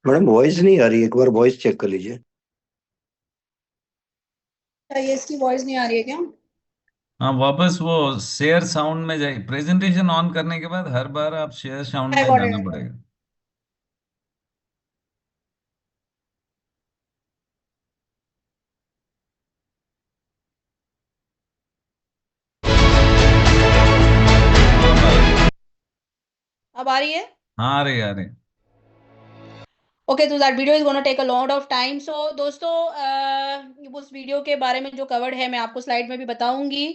मैडम वॉइस नहीं आ रही, एक बार वॉइस चेक कर लीजिए। ये इसकी वॉइस नहीं आ रही है क्या? हाँ, वापस वो शेयर साउंड में जाइए। प्रेजेंटेशन ऑन करने के बाद हर बार आप शेयर साउंड I में got जाना it. पड़ेगा। अब आ रही है? हाँ, आ रही, आ रही। ओके, तो that video is gonna take a lot of time. So दोस्तों, उस वीडियो के बारे में जो कवर्ड है मैं आपको स्लाइड में भी बताऊंगी।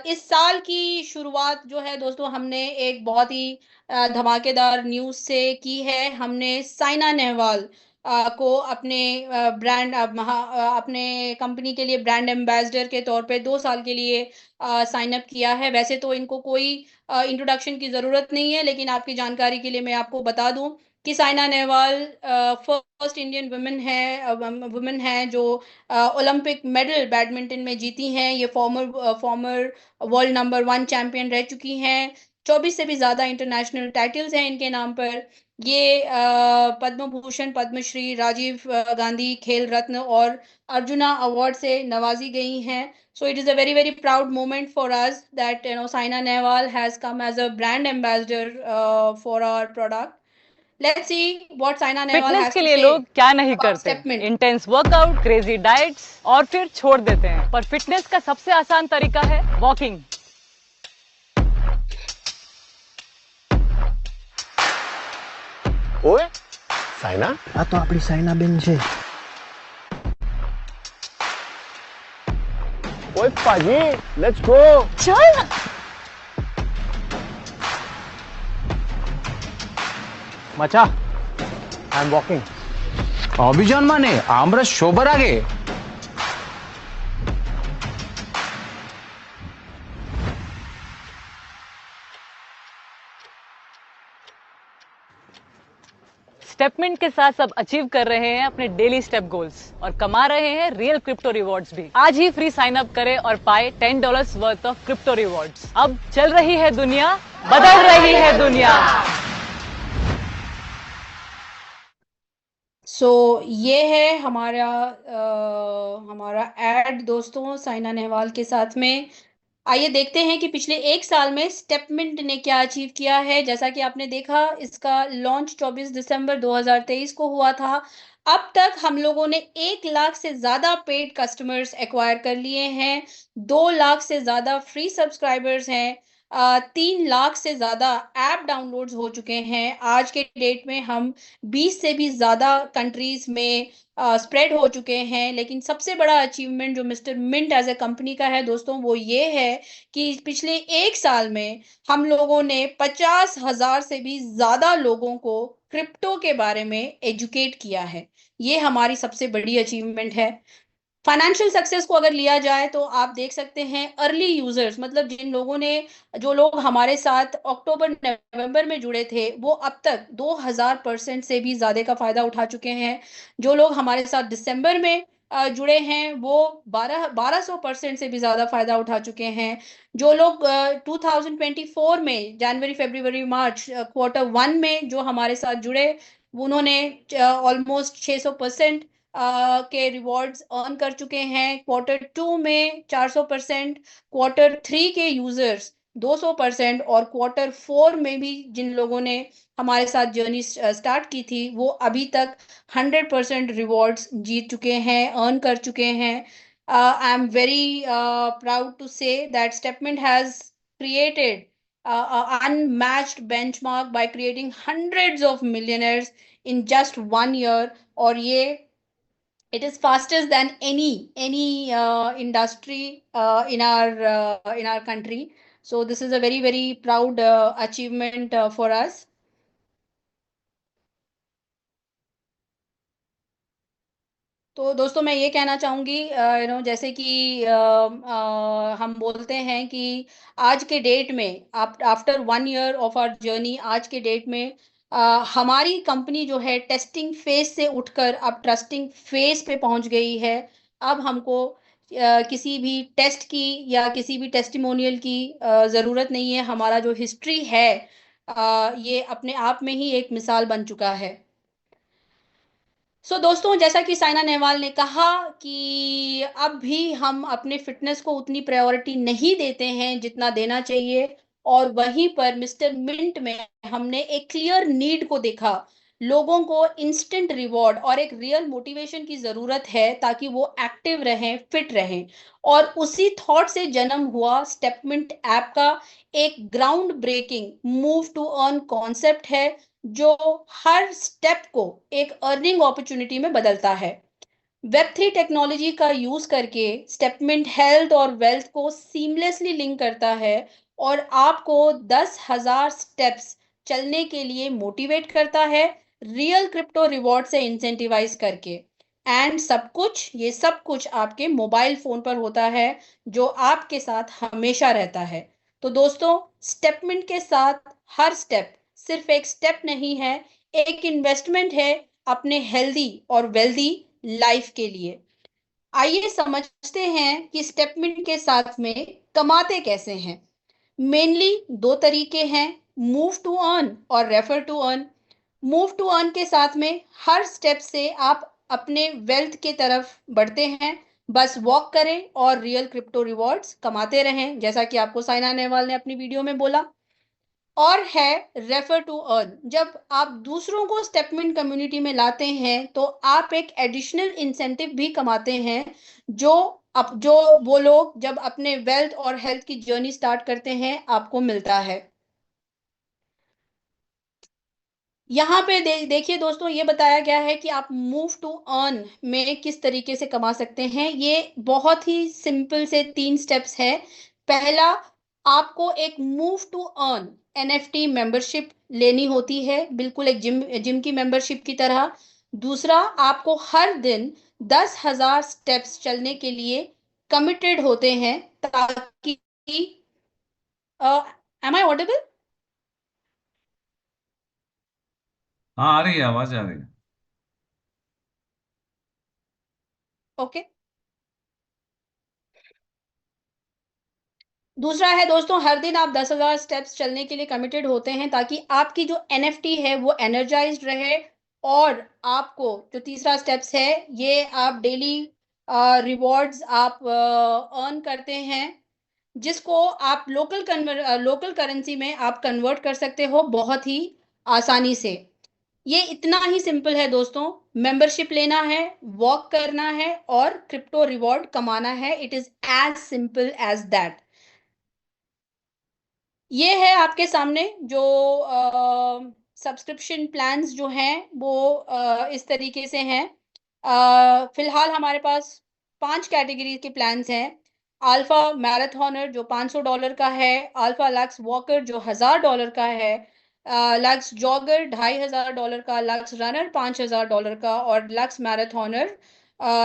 इस साल की शुरुआत जो है दोस्तों, हमने एक बहुत ही धमाकेदार न्यूज़ से की है। हमने साइना नेहवाल को अपने ब्रांड अपने कंपनी के लिए ब्रांड एम्बेसडर के तौर पे 2 साल के लिए साइन अप किया है। वैसे तो इनको कोई इंट्रोडक्शन की ज़रूरत नहीं है, लेकिन आपकी जानकारी के लिए मैं आपको बता दूं कि Saina Nehwal first Indian women है जो ओलंपिक मेडल बैडमिंटन में जीती हैं। ये फॉर्मर वर्ल्ड नंबर 1 चैंपियन रह चुकी हैं। 24 से भी ज़्यादा इंटरनेशनल टाइटल्स हैं इनके नाम पर। ये पद्म भूषण, पद्मश्री, राजीव गांधी खेल रत्न और अर्जुना अवार्ड से नवाजी गई हैं। So it is a very very proud moment for us that Saina Nehwal has come as a brand ambassador for our product. Let's see what Saina Nehwal fitness has के to लिए say लोग क्या नहीं about करते, Stepmint. Intense workout, crazy diets और फिर छोड़ देते हैं। पर फिटनेस का सबसे आसान तरीका है वॉकिंग। ઓય સાયના, આ તો આપણી સાયનાબેન છે. ઓય પાજી, લેટ્સ ગો. चल મચા, આઈ એમ વોકિંગ. অভিযান মানে আমরা সবার আগে। स्टेपमिंट के साथ सब अचीव कर रहे हैं अपने डेली स्टेप गोल्स और कमा रहे हैं रियल क्रिप्टो रिवॉर्ड्स भी। आज ही फ्री साइन अप करें और पाए $10 वर्थ ऑफ क्रिप्टो रिवॉर्ड्स। अब चल रही है दुनिया, बदल रही है दुनिया। सो ये है हमारा एड दोस्तों साइना नेहवाल के साथ में। आइए देखते हैं कि पिछले 1 साल में स्टेपमिंट ने क्या अचीव किया है। जैसा कि आपने देखा, इसका लॉन्च 24 दिसंबर 2023 को हुआ था। अब तक हम लोगों ने 1 लाख से ज़्यादा पेड कस्टमर्स एक्वायर कर लिए हैं। 2 लाख से ज़्यादा फ्री सब्सक्राइबर्स हैं। 3 लाख से ज़्यादा ऐप डाउनलोड्स हो चुके हैं। आज के डेट में हम 20 से भी ज़्यादा कंट्रीज़ में स्प्रेड हो चुके हैं। लेकिन सबसे बड़ा अचीवमेंट जो mister Mint as a company का है दोस्तों, वो ये है कि पिछले 1 साल में हम लोगों ने 50,000 से भी ज़्यादा लोगों को क्रिप्टो के बारे में एजुकेट किया है। ये हमारी सबसे बड़ी अचीवमेंट है। फाइनेंशियल सक्सेस को अगर लिया जाए तो आप देख सकते हैं अर्ली यूजर्स, मतलब जो लोग हमारे साथ अक्टूबर नवंबर में जुड़े थे, वो अब तक 2000% से भी ज्यादा का फायदा उठा चुके हैं। जो लोग हमारे साथ दिसंबर में जुड़े हैं, वो 1200% से भी ज्यादा फायदा उठा चुके हैं। जो लोग 2024 में जनवरी फरवरी मार्च Q1 में जो हमारे साथ जुड़े, उन्होंने ऑलमोस्ट 600% के रिवॉर्ड्स अर्न कर चुके हैं। Q2 में 400%, Q3 के यूजर्स 200% और Q4 में भी जिन लोगों ने हमारे साथ जर्नी स्टार्ट की थी, वो अभी तक 100% रिवॉर्ड्स जीत चुके हैं, अर्न कर चुके हैं। I am very proud to say that stepmint has created unmatched benchmark by creating hundreds of millionaires in just 1 year। और ये it is fastest than any industry in our country. So this is a very very proud achievement for us. तो दोस्तों मैं ये कहना चाहूँगी, जैसे कि हम बोलते हैं कि आज के डेट में after 1 year of our journey, आज के डेट में हमारी कंपनी जो है टेस्टिंग फेज से उठकर अब ट्रस्टिंग फेज पे पहुंच गई है। अब हमको किसी भी टेस्ट की या किसी भी टेस्टिमोनियल की ज़रूरत नहीं है। हमारा जो हिस्ट्री है, ये अपने आप में ही एक मिसाल बन चुका है। दोस्तों, जैसा कि साइना नेहवाल ने कहा कि अब भी हम अपने फिटनेस को उतनी प्रायोरिटी नहीं देते हैं जितना देना चाहिए, और वहीं पर मिस्टर मिंट में हमने एक क्लियर नीड को देखा। लोगों को इंस्टेंट रिवॉर्ड और एक रियल मोटिवेशन की ज़रूरत है ताकि वो एक्टिव रहें, फिट रहें, और उसी थॉट से जन्म हुआ स्टेपमिंट ऐप का एक ground breaking move to earn concept है, जो हर स्टेप को एक अर्निंग अपॉर्चुनिटी में बदलता है। वेब3 टेक्नोलॉजी का यूज करके स्टेपमिंट हेल्थ और वेल्थ को सीमलेसली लिंक करता है और आपको 10,000 स्टेप्स चलने के लिए मोटिवेट करता है, रियल क्रिप्टो रिवॉर्ड से इंसेंटिवाइज करके। एंड ये सब कुछ आपके मोबाइल फोन पर होता है, जो आपके साथ हमेशा रहता है। तो दोस्तों, स्टेपमिंट के साथ हर स्टेप सिर्फ एक स्टेप नहीं है, एक इन्वेस्टमेंट है अपने हेल्दी और वेल्दी लाइफ के लिए। आइए समझते हैं कि स्टेपमिंट के साथ में कमाते कैसे हैं। मेनली दो तरीके हैं, मूव टू अर्न और refer to earn. Move to earn के साथ में हर स्टेप से आप अपने वेल्थ के तरफ बढ़ते हैं, बस वॉक करें और रियल क्रिप्टो रिवॉर्ड्स कमाते रहें, जैसा कि आपको साइना नेहवाल ने अपनी वीडियो में बोला। और है रेफर टू अर्न। जब आप दूसरों को स्टेपमिंट कम्युनिटी में लाते हैं तो आप एक एडिशनल इंसेंटिव भी कमाते हैं, जो वो लोग जब अपने वेल्थ और हेल्थ की जर्नी स्टार्ट करते हैं आपको मिलता है। यहाँ पे देखिए दोस्तों, ये बताया गया है कि आप मूव टू अर्न में किस तरीके से कमा सकते हैं। ये बहुत ही सिंपल से 3 स्टेप्स है। पहला, आपको एक move to earn NFT membership लेनी होती है, बिल्कुल एक जिम की मेंबरशिप की तरह। दूसरा, आपको हर दिन 10,000 स्टेप्स चलने के लिए कमिटेड होते हैं, ताकि एम आई ऑडिबल? हाँ, आ रही है, आवाज आ रही है। ओके। दूसरा है दोस्तों, हर दिन आप 10,000 स्टेप्स चलने के लिए कमिटेड होते हैं, ताकि आपकी जो एनएफटी है वो एनर्जाइज्ड रहे। और आपको जो तीसरा स्टेप्स है, ये आप डेली रिवॉर्ड्स आप अर्न करते हैं, जिसको आप लोकल करेंसी में आप कन्वर्ट कर सकते हो बहुत ही आसानी से। ये इतना ही सिंपल है दोस्तों। मेंबरशिप लेना है, वॉक करना है और क्रिप्टो रिवॉर्ड कमाना है। It is as simple as that. ये है आपके सामने जो सब्सक्रिप्शन प्लान्स जो हैं वो इस तरीके से हैं। फिलहाल हमारे पास 5 कैटेगरी के प्लान्स हैं। अल्फा मैराथनर जो $500 का है, अल्फा लक्स वॉकर जो $1,000 का है, लक्स जॉगर $2,500 का, लक्स रनर $5,000 का और लक्स मैराथनर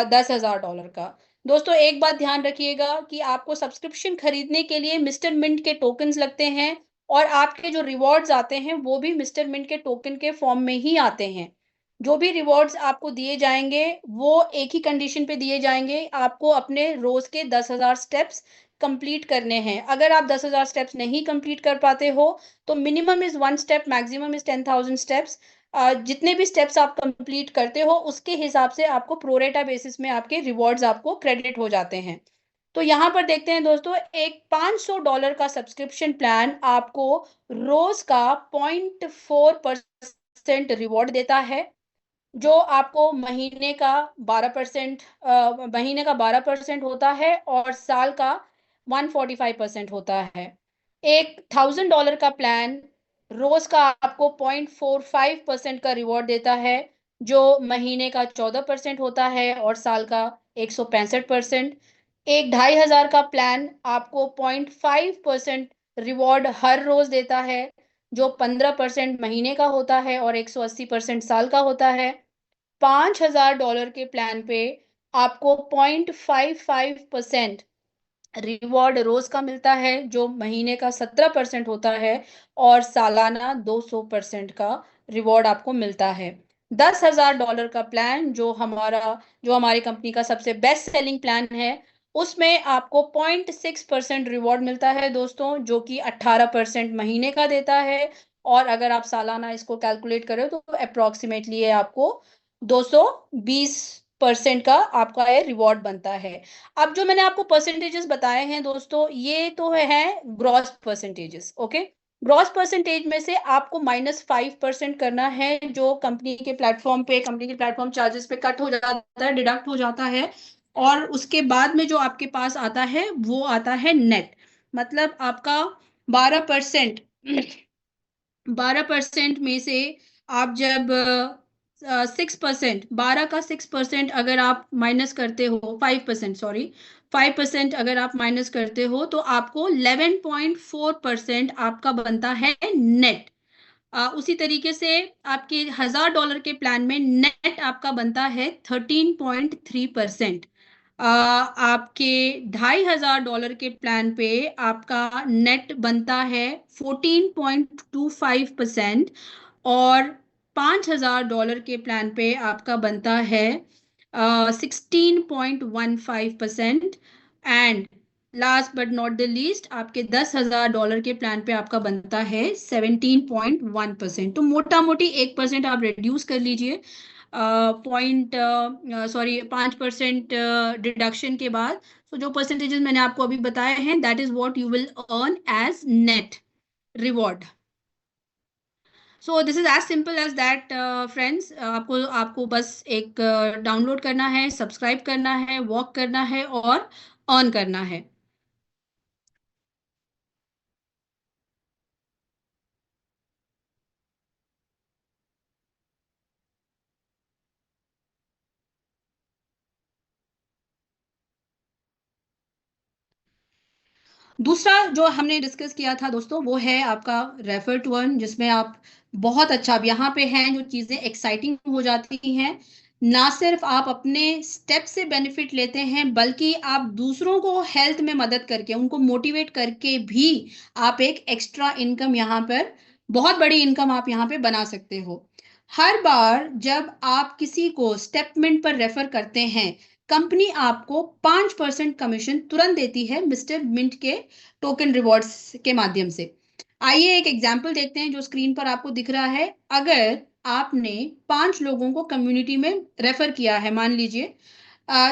$10,000 का। दोस्तों, एक बात ध्यान रखिएगा कि आपको सब्सक्रिप्शन खरीदने के लिए मिस्टर मिंट के टोकन्स लगते हैं, और आपके जो रिवॉर्ड्स आते हैं वो भी मिस्टर मिंट के टोकन के फॉर्म में ही आते हैं। जो भी रिवॉर्ड्स आपको दिए जाएंगे वो एक ही कंडीशन पे दिए जाएंगे, आपको अपने रोज के 10,000 स्टेप्स कंप्लीट करने हैं। अगर आप 10,000 स्टेप्स नहीं कंप्लीट कर पाते हो तो minimum is 1 step, maximum is 10,000 steps. जितने भी स्टेप्स आप कंप्लीट करते हो उसके हिसाब से आपको प्रोरेटा बेसिस में आपके रिवॉर्ड्स आपको क्रेडिट हो जाते हैं। तो यहाँ पर देखते हैं दोस्तों, एक $500 का सब्सक्रिप्शन प्लान आपको रोज का 0.4% रिवॉर्ड देता है, जो आपको महीने का 12% होता है और साल का 145% होता है। एक $1,000 का प्लान रोज का आपको 0.45% का रिवॉर्ड देता है, जो महीने का 14% होता है और साल का 165%। एक 2,500 का प्लान आपको 0.5% रिवॉर्ड हर रोज देता है, जो 15% महीने का होता है और 180% साल का होता है। $5,000 के प्लान पे आपको 0.55% रिवॉर्ड रोज का मिलता है, जो महीने का 17% होता है और सालाना 200% का रिवॉर्ड आपको मिलता है। $10,000 का प्लान जो हमारी कंपनी का सबसे बेस्ट सेलिंग प्लान है, उसमें आपको 0.6% रिवॉर्ड मिलता है दोस्तों, जो कि 18% महीने का देता है। और अगर आप सालाना इसको कैलकुलेट करें तो अप्रोक्सीमेटली आपको 220% का आपका ये रिवॉर्ड बनता है। अब जो मैंने आपको परसेंटेजेस बताए हैं दोस्तों, ये तो है gross percentages, okay. Gross percentage में से आपको -5% करना है, जो कंपनी के प्लेटफॉर्म चार्जेस पे कट हो जाता है, डिडक्ट हो जाता है, और उसके बाद में जो आपके पास आता है वो आता है नेट। मतलब आपका 12% 12% में से आप जब 6%, 12 का 6% अगर आप माइनस करते हो, 5% सॉरी, 5% अगर आप माइनस करते हो तो आपको 11.4% आपका बनता है नेट। उसी तरीके से आपके $1000 के प्लान में नेट आपका बनता है 13.3%। आपके $2500 के प्लान पे आपका नेट बनता है 14.25%, और $5000 के प्लान पे आपका बनता है 16.15%, and last but not the least आपके $10,000 के प्लान पे आपका बनता है 17.1%। तो मोटा मोटी 1% आप रिड्यूस कर लीजिए, 5% डिडक्शन के बाद। तो जो परसेंटेजेस मैंने आपको अभी बताए हैं, that is what you will earn as net reward. So this is as simple as that friends. आपको बस एक डाउनलोड करना है, सब्सक्राइब करना है, वॉक करना है और अर्न करना है। दूसरा जो हमने डिस्कस किया था दोस्तों, वो है आपका रेफर टू अर्न, जिसमें आप बहुत अच्छा, अब यहाँ पे हैं जो चीजें एक्साइटिंग हो जाती हैं, ना सिर्फ आप अपने स्टेप से बेनिफिट लेते हैं, बल्कि आप दूसरों को हेल्थ में मदद करके, उनको मोटिवेट करके भी आप एक एक्स्ट्रा इनकम यहाँ पर, बहुत बड़ी इनकम आप यहाँ पे बना सकते हो। हर बार जब आप किसी को स्टेपमेंट पर रेफर करते हैं, कंपनी आपको 5% कमीशन तुरंत देती है मिस्टर मिंट के टोकन रिवॉर्ड्स के माध्यम से। आइए एक एग्जांपल देखते हैं जो स्क्रीन पर आपको दिख रहा है। अगर आपने 5 लोगों को कम्युनिटी में रेफर किया है, मान लीजिए,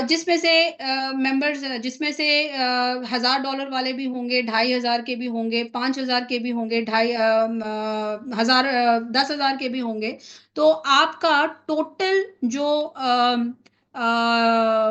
जिसमें से मेंबर्स, जिसमें से $1000 वाले भी होंगे, 2500 के भी होंगे, 5000 के भी होंगे, 10,000 के भी होंगे, तो आपका टोटल जो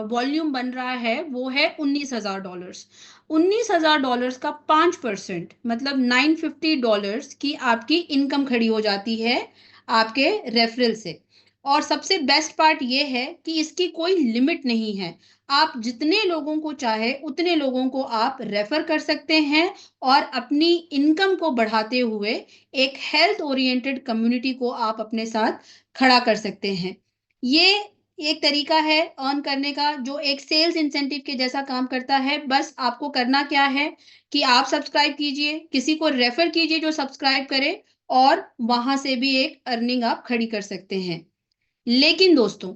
वॉल्यूम बन रहा है वो है $19,000। $19,000 का 5% मतलब $950 की आपकी इनकम खड़ी हो जाती है आपके रेफरल से। और सबसे बेस्ट पार्ट ये है कि इसकी कोई लिमिट नहीं है, आप जितने लोगों को चाहे उतने लोगों को आप रेफर कर सकते हैं, और अपनी इनकम को बढ़ाते हुए एक हेल्थ ओरिएंटेड कम्युनिटी को आप अपने साथ खड़ा कर सकते हैं। ये एक तरीका है अर्न करने का, जो एक सेल्स इंसेंटिव के जैसा काम करता है। बस आपको करना क्या है कि आप सब्सक्राइब कीजिए, किसी को रेफर कीजिए जो सब्सक्राइब करे, और वहां से भी एक अर्निंग आप खड़ी कर सकते हैं। लेकिन दोस्तों,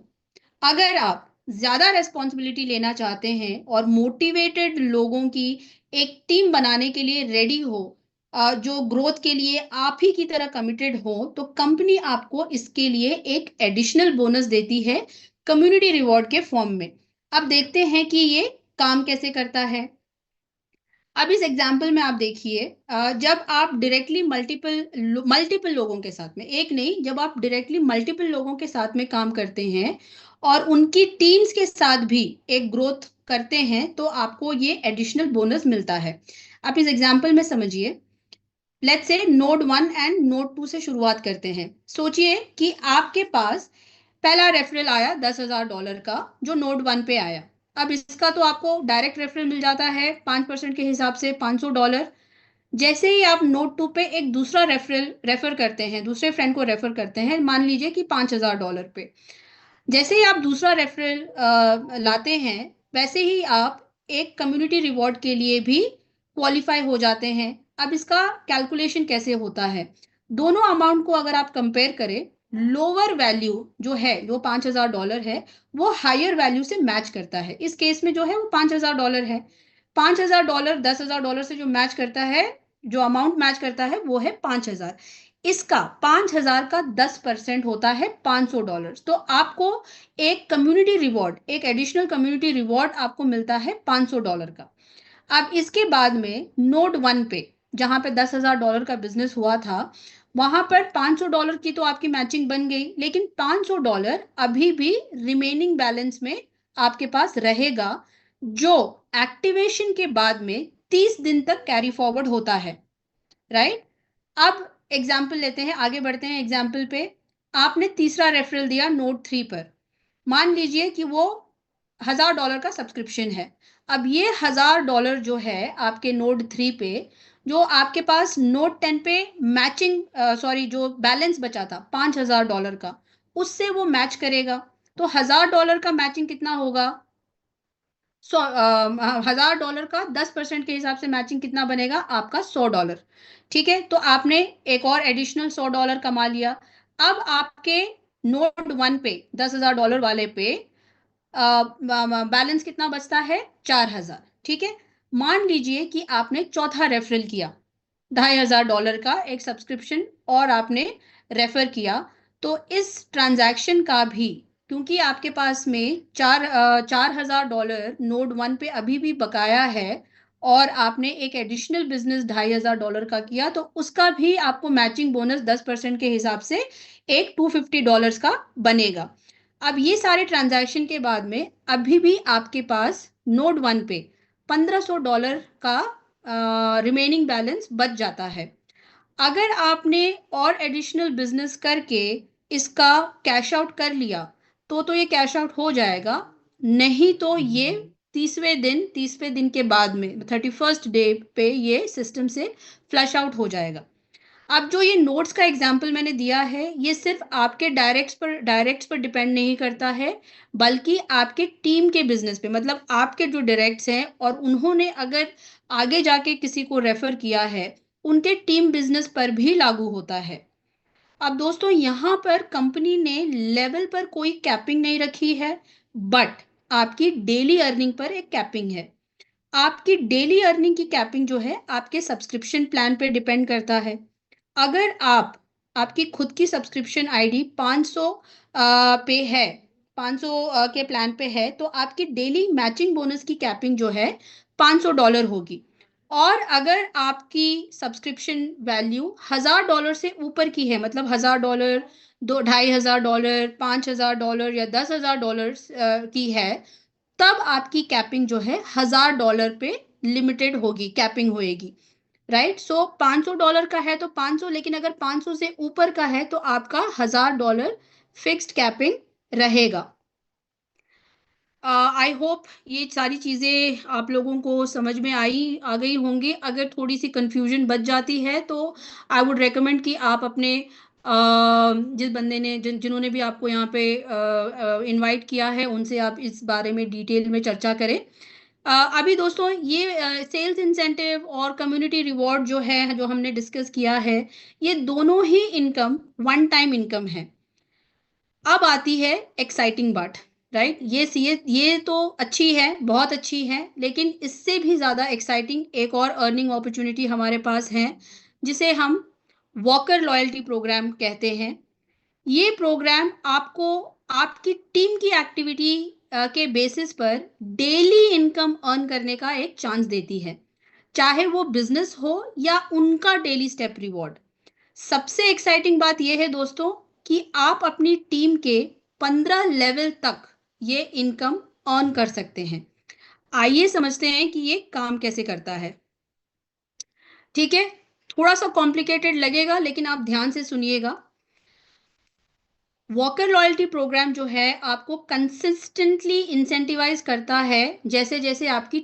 अगर आप ज्यादा रेस्पॉन्सिबिलिटी लेना चाहते हैं और मोटिवेटेड लोगों की एक टीम बनाने के लिए रेडी हो, जो ग्रोथ के लिए आप ही की तरह कमिटेड हो, तो कंपनी आपको इसके लिए एक एडिशनल बोनस देती है कम्युनिटी रिवॉर्ड के फॉर्म में। अब देखते हैं कि ये काम कैसे करता है। अब इस एग्जाम्पल में आप देखिए, जब आप डायरेक्टली मल्टीपल लोगों के साथ में, एक नहीं, जब आप डायरेक्टली मल्टीपल लोगों के साथ में काम करते हैं और उनकी टीम्स के साथ भी एक ग्रोथ करते हैं, तो आपको ये एडिशनल बोनस मिलता है। आप इस एग्जाम्पल में समझिए, let's say node 1 and node 2 से शुरुआत करते हैं। सोचिए कि आपके पास पहला रेफरल आया $10,000 का, जो नोड 1 पे आया। अब इसका तो आपको डायरेक्ट रेफरल मिल जाता है 5% के हिसाब से $500। जैसे ही आप नोड 2 पे एक दूसरा रेफर करते हैं, दूसरे फ्रेंड को रेफर करते हैं, मान लीजिए कि $5000 पे, जैसे ही आप दूसरा रेफरल लाते हैं, वैसे ही आप एक कम्युनिटी रिवॉर्ड के लिए भी क्वालिफाई हो जाते हैं। अब इसका कैलकुलेशन कैसे होता है? दोनों अमाउंट को अगर आप कंपेयर करें, लोअर वैल्यू जो है, जो $5000 है, वो हायर वैल्यू से मैच करता है। इस केस में जो है वो $5000 है। $5000 $10,000 से जो मैच करता है, जो अमाउंट मैच करता है, वो है 5000। इसका 5,000 का 10% होता है $500। तो आपको एक कम्युनिटी रिवॉर्ड, एक एडिशनल कम्युनिटी रिवॉर्ड आपको मिलता है $500 का। अब इसके बाद में नोड 1 पे जहां पे $10,000 का बिजनेस हुआ था, वहां पर $500 की तो आपकी मैचिंग बन गई, लेकिन $500 अभी भी रिमेनिंग बैलेंस में आपके पास रहेगा, जो एक्टिवेशन के बाद में 30 दिन तक कैरी फॉरवर्ड होता है, राइट। अब एग्जाम्पल लेते हैं, आगे बढ़ते हैं एग्जाम्पल पे। आपने तीसरा रेफरल दिया नोड 3 पर, मान लीजिए कि वो $1,000 का सब्सक्रिप्शन है। अब ये $1,000 जो है आपके नोड 3 पे, जो आपके पास नोड 10 पे मैचिंग जो बैलेंस बचा था $5,000 का, उससे वो मैच करेगा। तो $1,000 का मैचिंग कितना होगा? $1,000 का 10% के हिसाब से मैचिंग कितना बनेगा आपका? $100। ठीक है, तो आपने एक और एडिशनल $100 कमा लिया। अब आपके नोड 1 पे $10,000 वाले पे बैलेंस कितना बचता है? 4,000। ठीक है, मान लीजिए कि आपने चौथा रेफरल किया, $2,500 का एक सब्सक्रिप्शन और आपने रेफर किया। तो इस ट्रांजैक्शन का भी, क्योंकि आपके पास में $4,000 नोड 1 पे अभी भी बकाया है और आपने एक एडिशनल बिजनेस $2,500 का किया, तो उसका भी आपको मैचिंग बोनस 10% के हिसाब से एक $250 का बनेगा। अब ये सारे ट्रांजैक्शन के बाद में अभी भी आपके पास नोड 1 पे $1,500 का रिमेनिंग बैलेंस बच जाता है। अगर आपने और एडिशनल बिजनेस करके इसका कैश आउट कर लिया तो ये कैश आउट हो जाएगा, नहीं तो ये 30वें दिन के बाद में 31st डे पे ये सिस्टम से फ्लश आउट हो जाएगा। अब जो ये नोट्स का एग्जाम्पल मैंने दिया है, ये सिर्फ आपके डायरेक्ट्स पर डिपेंड नहीं करता है, बल्कि आपके टीम के बिजनेस पे, मतलब आपके जो डायरेक्ट्स हैं और उन्होंने अगर आगे जाके किसी को रेफर किया है, उनके टीम बिजनेस पर भी लागू होता है। अब दोस्तों, यहाँ पर कंपनी ने लेवल पर कोई कैपिंग नहीं रखी है, बट आपकी डेली अर्निंग पर एक कैपिंग है। आपकी डेली अर्निंग की कैपिंग जो है आपके सब्सक्रिप्शन प्लान पे डिपेंड करता है। अगर आपकी खुद की सब्सक्रिप्शन आईडी 500 पे है, 500 के प्लान पे है, तो आपकी डेली मैचिंग बोनस की कैपिंग जो है $500 होगी। और अगर आपकी सब्सक्रिप्शन वैल्यू $1,000 से ऊपर की है, मतलब $1,000, $2,500, $5,000 या $10,000 की है, तब आपकी कैपिंग जो है $1,000 पे लिमिटेड होगी, कैपिंग होएगी, राइट। सो $500 का है तो 500, लेकिन अगर 500 से ऊपर का है तो आपका $1,000 फिक्स्ड कैपिंग रहेगा। आई होप ये सारी चीज़ें आप लोगों को समझ में आ गई होंगी। अगर थोड़ी सी कंफ्यूजन बच जाती है तो आई वुड रेकमेंड कि आप अपने जिस बंदे ने जिन्होंने भी आपको यहाँ पे इनवाइट किया है, उनसे आप इस बारे में डिटेल में चर्चा करें। अभी दोस्तों, ये सेल्स इंसेंटिव और कम्युनिटी रिवॉर्ड जो है, जो हमने डिस्कस किया है, ये दोनों ही इनकम वन टाइम इनकम है। अब आती है एक्साइटिंग बात, राइट। ये तो अच्छी है, बहुत अच्छी है, लेकिन इससे भी ज़्यादा एक्साइटिंग एक और अर्निंग अपॉर्चुनिटी हमारे पास है, जिसे हम वॉकर लॉयल्टी प्रोग्राम कहते हैं। ये प्रोग्राम आपको आपकी टीम की एक्टिविटी के बेसिस पर डेली इनकम अर्न करने का एक चांस देती है, चाहे वो बिजनेस हो या उनका डेली स्टेप रिवॉर्ड। सबसे एक्साइटिंग बात यह है दोस्तों कि आप अपनी टीम के 15 लेवल तक ये इनकम अर्न कर सकते हैं। आइए समझते हैं कि ये काम कैसे करता है। ठीक है, थोड़ा सा कॉम्प्लिकेटेड लगेगा, लेकिन आप ध्यान से सुनिएगा। वॉकर लॉयल्टी प्रोग्राम जो है आपको कंसिस्टेंटली इंसेंटिवाइज करता है जैसे जैसे आपकी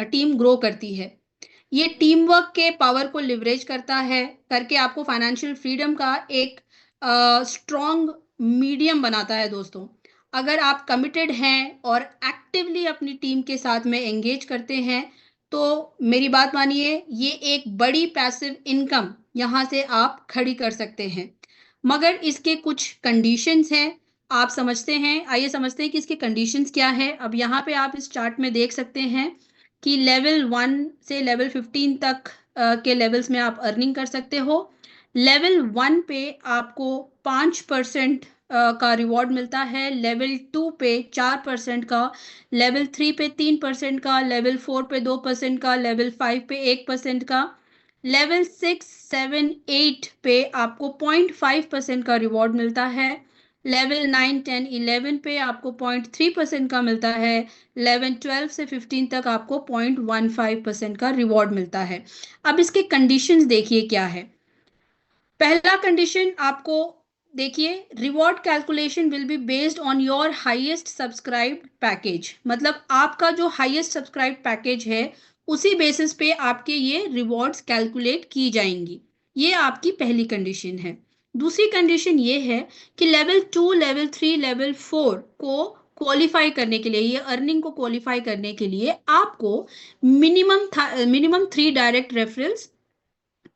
टीम ग्रो करती है। ये टीम वर्क के पावर को लिवरेज करता है, करके आपको फाइनेंशियल फ्रीडम का एक स्ट्रॉन्ग मीडियम बनाता है दोस्तों। अगर आप कमिटेड हैं और एक्टिवली अपनी टीम के साथ में एंगेज करते हैं, तो मेरी बात मानिए, ये एक बड़ी पैसिव इनकम यहाँ से आप खड़ी कर सकते हैं। मगर इसके कुछ कंडीशंस हैं, आप समझते हैं। आइए समझते हैं कि इसके कंडीशंस क्या है। अब यहाँ पे आप इस चार्ट में देख सकते हैं कि लेवल 1 से लेवल 15 तक के लेवल्स में आप अर्निंग कर सकते हो। लेवल 1 पे आपको 5% का रिवॉर्ड मिलता है, लेवल 2 पे 4% का, लेवल 3 पे 3% का, लेवल 4 पे 2% का, लेवल 5 पे 1% का, लेवल 6, 7, 8 पे आपको 0.5% का रिवॉर्ड मिलता है, लेवल 9, 10, 11 पे आपको 0.3% का मिलता है, 11, 12 से 15 तक आपको 0.15% का रिवॉर्ड मिलता है। अब इसके कंडीशंस देखिए क्या है। पहला कंडीशन आपको देखिए, reward calculation will be based on your highest subscribed package, मतलब आपका जो हाईएस्ट सब्सक्राइब पैकेज है उसी बेसिस पे आपके ये रिवॉर्ड्स कैलकुलेट की जाएंगी। ये आपकी पहली कंडीशन है। दूसरी कंडीशन ये है कि लेवल 2, लेवल 3, लेवल 4 को क्वालिफाई करने के लिए, ये अर्निंग को क्वालिफाई करने के लिए आपको मिनिमम 3 डायरेक्ट रेफरल्स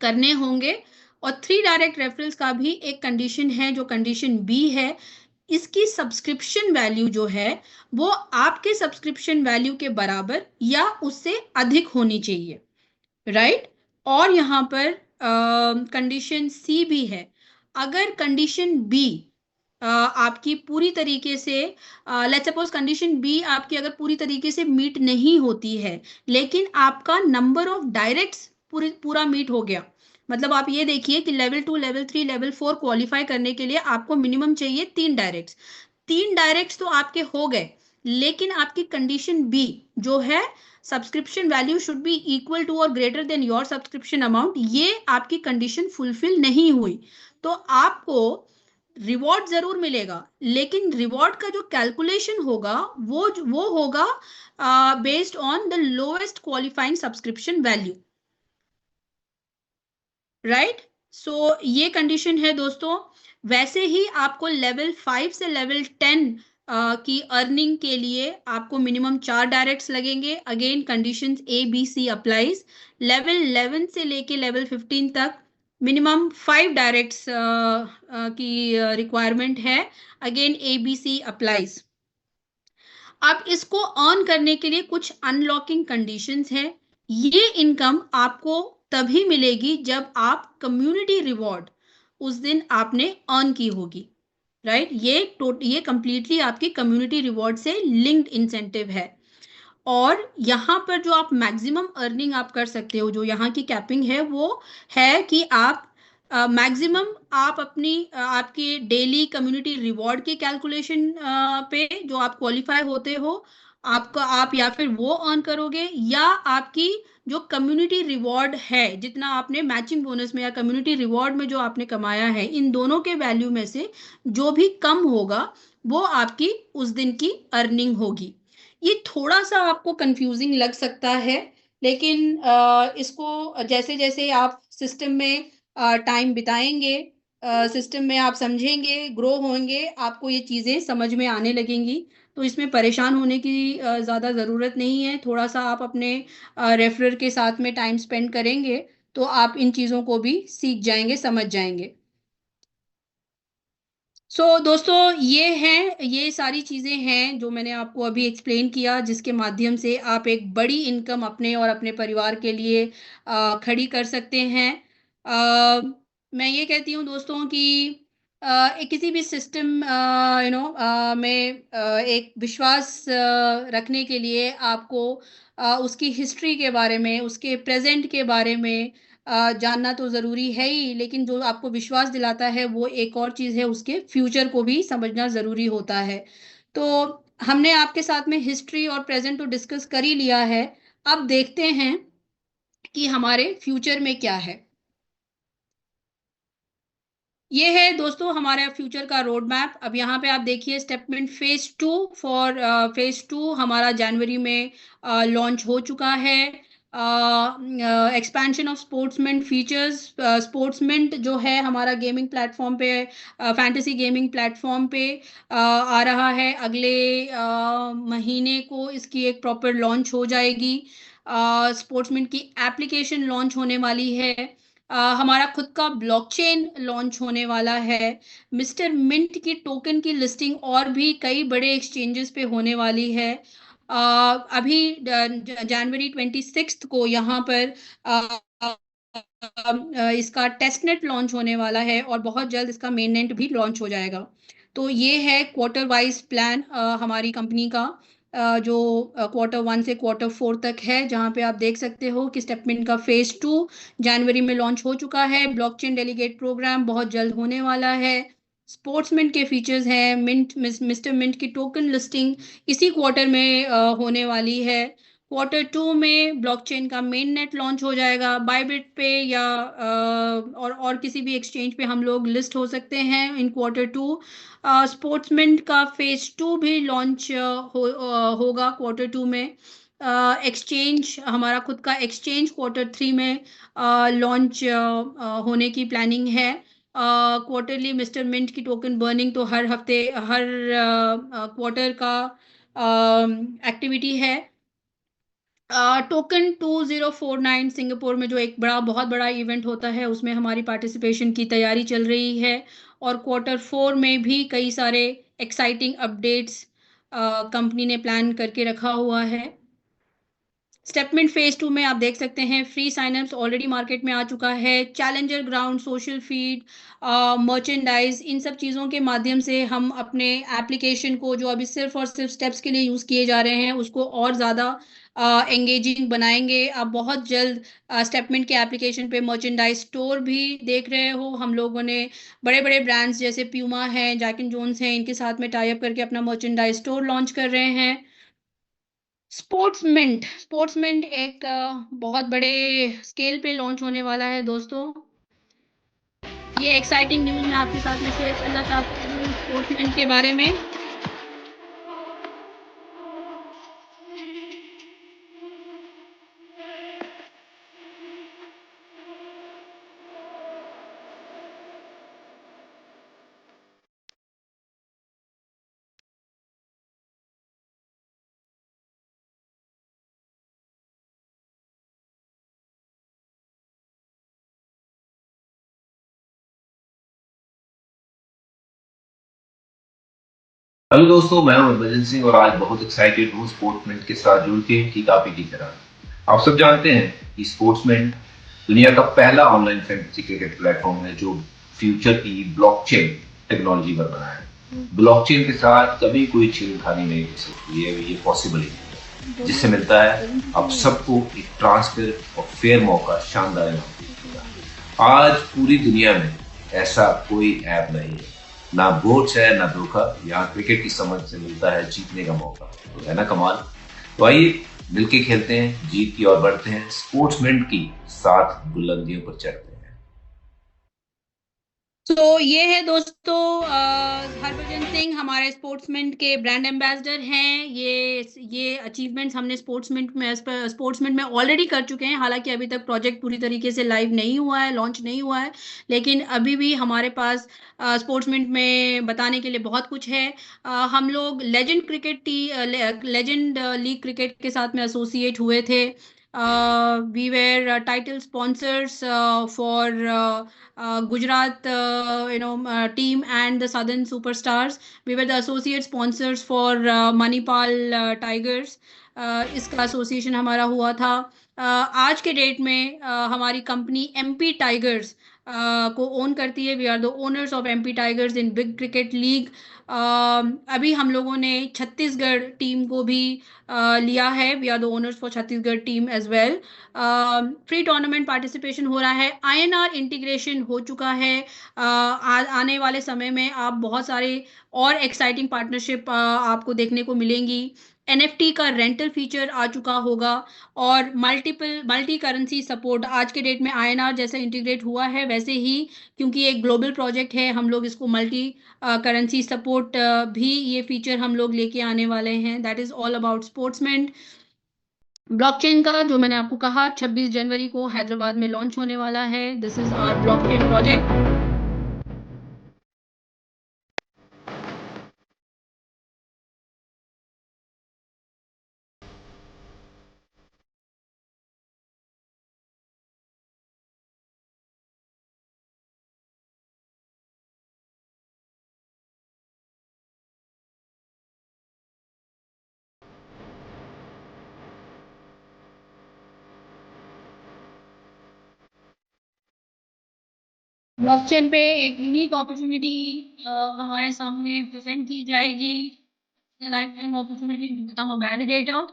करने होंगे। और 3 डायरेक्ट रेफरल्स का भी एक कंडीशन है, जो कंडीशन बी है, इसकी सब्सक्रिप्शन वैल्यू जो है वो आपके सब्सक्रिप्शन वैल्यू के बराबर या उससे अधिक होनी चाहिए, राइट। और यहाँ पर कंडीशन सी भी है। अगर कंडीशन बी आपकी पूरी तरीके से, लेट्स सपोज कंडीशन बी आपकी अगर पूरी तरीके से मीट नहीं होती है, लेकिन आपका नंबर ऑफ डायरेक्ट्स पूरा मीट हो गया, मतलब आप ये देखिए कि लेवल 2, लेवल 3, लेवल 4 क्वालिफाई करने के लिए आपको मिनिमम चाहिए 3 डायरेक्ट्स। 3 डायरेक्ट्स तो आपके हो गए, लेकिन आपकी कंडीशन बी जो है, subscription value should be equal to और greater than your subscription amount, ये आपकी कंडीशन फुलफिल नहीं हुई, तो आपको रिवॉर्ड जरूर मिलेगा, लेकिन रिवॉर्ड का जो कैलकुलेशन होगा वो होगा based on the lowest qualifying subscription value, right. So ये कंडीशन है दोस्तों। वैसे ही आपको लेवल 5 से लेवल 10 की अर्निंग के लिए आपको मिनिमम 4 डायरेक्ट्स लगेंगे। Again conditions A B C applies. Level 11 से लेके लेवल 15 तक मिनिमम 5 डायरेक्ट्स की रिक्वायरमेंट है। Again A B C applies. अब इसको अर्न करने के लिए कुछ अनलॉकिंग कंडीशंस है। ये इनकम आपको तभी मिलेगी जब आप कम्युनिटी रिवॉर्ड उस दिन आपने अर्न की होगी, राइट। ये कंप्लीटली आपकी कम्युनिटी रिवॉर्ड से लिंक्ड इंसेंटिव है। और यहाँ पर जो आप मैक्सिमम अर्निंग आप कर सकते हो, जो यहाँ की कैपिंग है वो है कि आप मैक्सिमम आप अपनी आपकी डेली कम्युनिटी रिवॉर्ड के कैलकुलेशन पे जो आप क्वालिफाई होते हो, आपका आप या फिर वो अर्न करोगे, या आपकी जो कम्युनिटी रिवॉर्ड है, जितना आपने मैचिंग बोनस में या कम्युनिटी रिवॉर्ड में जो आपने कमाया है, इन दोनों के वैल्यू में से जो भी कम होगा वो आपकी उस दिन की अर्निंग होगी। ये थोड़ा सा आपको कंफ्यूजिंग लग सकता है, लेकिन इसको जैसे जैसे आप सिस्टम में टाइम बिताएंगे, सिस्टम में आप समझेंगे, ग्रो होंगे, आपको ये चीज़ें समझ में आने लगेंगी। तो इसमें परेशान होने की ज़्यादा ज़रूरत नहीं है। थोड़ा सा आप अपने रेफरर के साथ में टाइम स्पेंड करेंगे तो आप इन चीज़ों को भी सीख जाएंगे, समझ जाएंगे। दोस्तों ये सारी चीज़ें हैं जो मैंने आपको अभी एक्सप्लेन किया, जिसके माध्यम से आप एक बड़ी इनकम अपने और अपने परिवार के लिए खड़ी कर सकते हैं। मैं ये कहती हूँ दोस्तों कि किसी भी सिस्टम में एक विश्वास रखने के लिए आपको उसकी हिस्ट्री के बारे में, उसके प्रेजेंट के बारे में जानना तो ज़रूरी है ही, लेकिन जो आपको विश्वास दिलाता है वो एक और चीज़ है, उसके फ्यूचर को भी समझना ज़रूरी होता है। तो हमने आपके साथ में हिस्ट्री और प्रेजेंट तो डिस्कस कर ही लिया है। अब देखते हैं कि हमारे फ्यूचर में क्या है। ये है दोस्तों हमारा फ्यूचर का रोड मैप। अब यहाँ पे आप देखिए स्टेटमेंट फेज 2 फॉर फेज 2 हमारा जनवरी में लॉन्च हो चुका है। Expansion of sportsmint features. Sportsmint जो है हमारा गेमिंग प्लेटफॉर्म पे, फैंटेसी गेमिंग प्लेटफॉर्म पे आ रहा है। अगले महीने को इसकी एक प्रॉपर लॉन्च हो जाएगी। स्पोर्ट्समेंट की एप्लीकेशन लॉन्च होने वाली है। हमारा खुद का ब्लॉकचेन लॉन्च होने वाला है। मिस्टर मिंट की टोकन की लिस्टिंग और भी कई बड़े एक्सचेंजेस पे होने वाली है। अभी जनवरी 26 को यहाँ पर इसका टेस्टनेट लॉन्च होने वाला है और बहुत जल्द इसका मेननेट भी लॉन्च हो जाएगा। तो ये है क्वार्टर वाइज प्लान हमारी कंपनी का, जो क्वार्टर 1 से क्वार्टर 4 तक है, जहाँ पे आप देख सकते हो कि स्टेपमिंट का फेज 2 जनवरी में लॉन्च हो चुका है। ब्लॉकचेन डेलीगेट प्रोग्राम बहुत जल्द होने वाला है। स्पोर्ट्समिंट के फीचर्स हैं, मिस्टर मिंट की टोकन लिस्टिंग इसी क्वार्टर में होने वाली है। क्वार्टर 2 में ब्लॉकचेन का मेन नेट लॉन्च हो जाएगा। बाइबिट पे या और किसी भी एक्सचेंज पे हम लोग लिस्ट हो सकते हैं इन क्वार्टर 2। स्पोर्ट्समिंट का फेज 2 भी लॉन्च होगा क्वार्टर 2 में। एक्सचेंज हमारा खुद का एक्सचेंज क्वार्टर 3 में लॉन्च होने की प्लानिंग है। क्वार्टरली मिस्टर मिंट की टोकन बर्निंग तो हर हफ्ते हर क्वार्टर का एक्टिविटी है। टोकन 2049 सिंगापुर में जो एक बहुत बड़ा इवेंट होता है, उसमें हमारी पार्टिसिपेशन की तैयारी चल रही है। और क्वार्टर 4 में भी कई सारे एक्साइटिंग अपडेट्स कंपनी ने प्लान करके रखा हुआ है। स्टेपमेंट फेज 2 में आप देख सकते हैं फ्री साइनअप्स ऑलरेडी मार्केट में आ चुका है। Challenger ground, social feed, merchandise, इन सब चीज़ों के माध्यम से हम अपने एप्लीकेशन को, जो अभी सिर्फ और सिर्फ स्टेप्स के लिए यूज़ किए जा रहे हैं, उसको और ज़्यादा एंगेजिंग बनाएंगे। आप बहुत जल्द स्टेपमेंट के एप्लीकेशन पे मर्चेंडाइज स्टोर भी देख रहे हो। हम लोगों ने बड़े बड़े ब्रांड्स जैसे प्यूमा है, जैक एंड जोन्स हैं, इनके साथ में टाई अप करके अपना मर्चेंडाइज स्टोर लॉन्च कर रहे हैं। स्पोर्ट्समिंट एक बहुत बड़े स्केल पे लॉन्च होने वाला है दोस्तों। ये एक्साइटिंग न्यूज़ मैं आपके साथ में शेयर करना चाहती हूँ स्पोर्ट्समिंट के बारे में। हेलो दोस्तों, मैं हूं हरभजन सिंह और आज बहुत एक्साइटेड हूं स्पोर्ट्समेंट के साथ जुड़ के ठीक आप ही की तरह। आप सब जानते हैं कि स्पोर्ट्समेंट दुनिया का पहला ऑनलाइन फैंटेसी क्रिकेट प्लेटफॉर्म है जो फ्यूचर की ब्लॉकचेन टेक्नोलॉजी पर बना है। ब्लॉकचेन के साथ कभी कोई छेड़खानी नहीं हो सकती है, ये पॉसिबल ही नहीं है, जिससे मिलता है अब सबको एक ट्रांसपेरेंट और फेयर मौका, शानदार इनाम। आज पूरी दुनिया में ऐसा कोई ऐप नहीं है, ना बोट्स है ना धोखा। यहाँ क्रिकेट की समझ से मिलता है जीतने का मौका, तो है ना कमाल। तो आइए मिलके खेलते हैं, जीत की ओर बढ़ते हैं, स्पोर्ट्समेंट की 7 बुलंदियों पर चढ़ते हैं। तो ये है दोस्तों हरभजन सिंह हमारे स्पोर्ट्समेंट के ब्रांड एम्बेसडर हैं। ये अचीवमेंट्स हमने स्पोर्ट्समेंट में ऑलरेडी कर चुके हैं। हालांकि अभी तक प्रोजेक्ट पूरी तरीके से लाइव नहीं हुआ है, लॉन्च नहीं हुआ है, लेकिन अभी भी हमारे पास स्पोर्ट्समेंट में बताने के लिए बहुत कुछ है। हम लोग लेजेंड लीग क्रिकेट के साथ में एसोसिएट हुए थे। We were title sponsors for Gujarat, team and the Southern Superstars. We were the associate sponsors for Manipal Tigers. इसका एसोसिएशन हमारा हुआ था। आज के डेट में हमारी कंपनी एमपी टाइगर्स को ओन करती है। We are the owners of MP Tigers in big cricket league. अभी हम लोगों ने छत्तीसगढ़ टीम को भी लिया है। We are the owners for Chhattisgarh team as well. Free tournament participation हो रहा है, आईएनआर इंटीग्रेशन हो चुका है। आने वाले समय में आप बहुत सारे और एक्साइटिंग पार्टनरशिप आपको देखने को मिलेंगी। एनएफटी का रेंटल फीचर आ चुका होगा और मल्टी करेंसी सपोर्ट। आज के डेट में आईएनआर जैसे इंटीग्रेट हुआ है, वैसे ही क्योंकि एक ग्लोबल प्रोजेक्ट है, हम लोग इसको मल्टी करेंसी सपोर्ट भी ये फीचर हम लोग लेके आने वाले हैं। That is all about sportsmint. Blockchain का जो मैंने आपको कहा 26 जनवरी को हैदराबाद में लॉन्च होने वाला है। This is our blockchain project. Blockchain पे एक यूनिक अपॉर्चुनिटी हमारे सामने प्रेजेंट की जाएगी। Lifetime opportunity become a validator,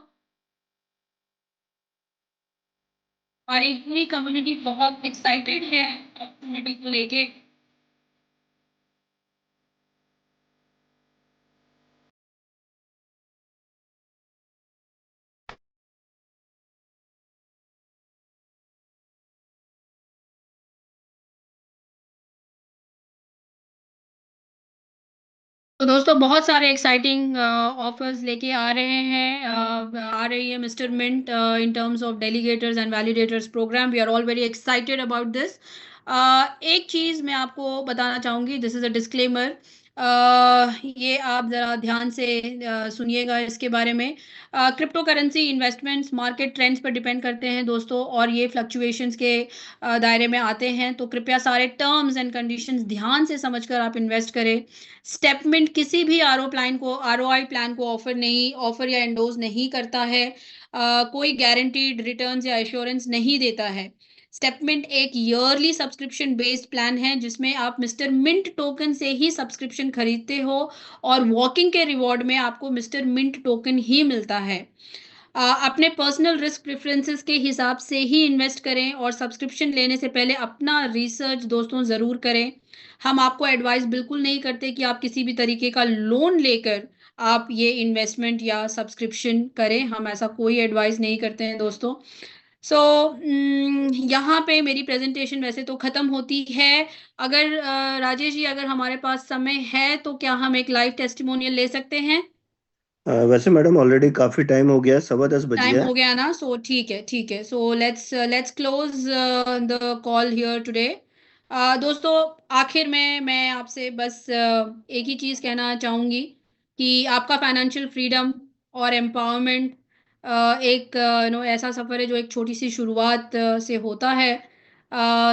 और एक पूरी कम्युनिटी बहुत एक्साइटेड है अपॉर्चुनिटी को लेके। तो दोस्तों बहुत सारे एक्साइटिंग ऑफर्स लेके आ रहे हैं, आ रही है mister Mint in terms of delegators and validators program. We are all very excited about this. एक चीज़ मैं आपको बताना चाहूँगी, दिस इज़ अ डिस्क्लेमर। ये आप ज़रा ध्यान से सुनिएगा इसके बारे में। Crypto currency investments market trends पर डिपेंड करते हैं दोस्तों, और ये फ्लक्चुएशंस के दायरे में आते हैं। तो कृपया सारे टर्म्स एंड कंडीशंस ध्यान से समझकर आप इन्वेस्ट करें। स्टेपमिंट किसी भी आरओआई प्लान को ऑफर या एंडोज नहीं करता है। कोई गारंटीड रिटर्न्स या एश्योरेंस नहीं देता है। स्टेपमिंट एक ईयरली सब्सक्रिप्शन बेस्ड प्लान है जिसमें आप मिस्टर मिंट टोकन से ही सब्सक्रिप्शन खरीदते हो, और वॉकिंग के रिवॉर्ड में आपको मिस्टर मिंट टोकन ही मिलता है। अपने पर्सनल रिस्क प्रेफरेंसेस के हिसाब से ही इन्वेस्ट करें, और सब्सक्रिप्शन लेने से पहले अपना रिसर्च दोस्तों ज़रूर करें। हम आपको एडवाइस बिल्कुल नहीं करते कि आप किसी भी तरीके का लोन लेकर आप ये इन्वेस्टमेंट या सब्सक्रिप्शन करें। हम ऐसा कोई एडवाइस नहीं करते हैं दोस्तों। सो यहाँ पे मेरी प्रेजेंटेशन वैसे तो ख़त्म होती है। अगर राजेश जी, अगर हमारे पास समय है तो क्या हम एक लाइव टेस्टिमोनियल ले सकते हैं? वैसे मैडम ऑलरेडी काफी टाइम हो गया, 10:15 बज टाइम गया। हो गया ना, सो ठीक है, ठीक है। So let's close the call here today. दोस्तों, आखिर में मैं आपसे बस एक ही चीज़ कहना चाहूँगी कि आपका फाइनेंशियल फ्रीडम और एम्पावरमेंट एक ऐसा सफ़र है जो एक छोटी सी शुरुआत से होता है।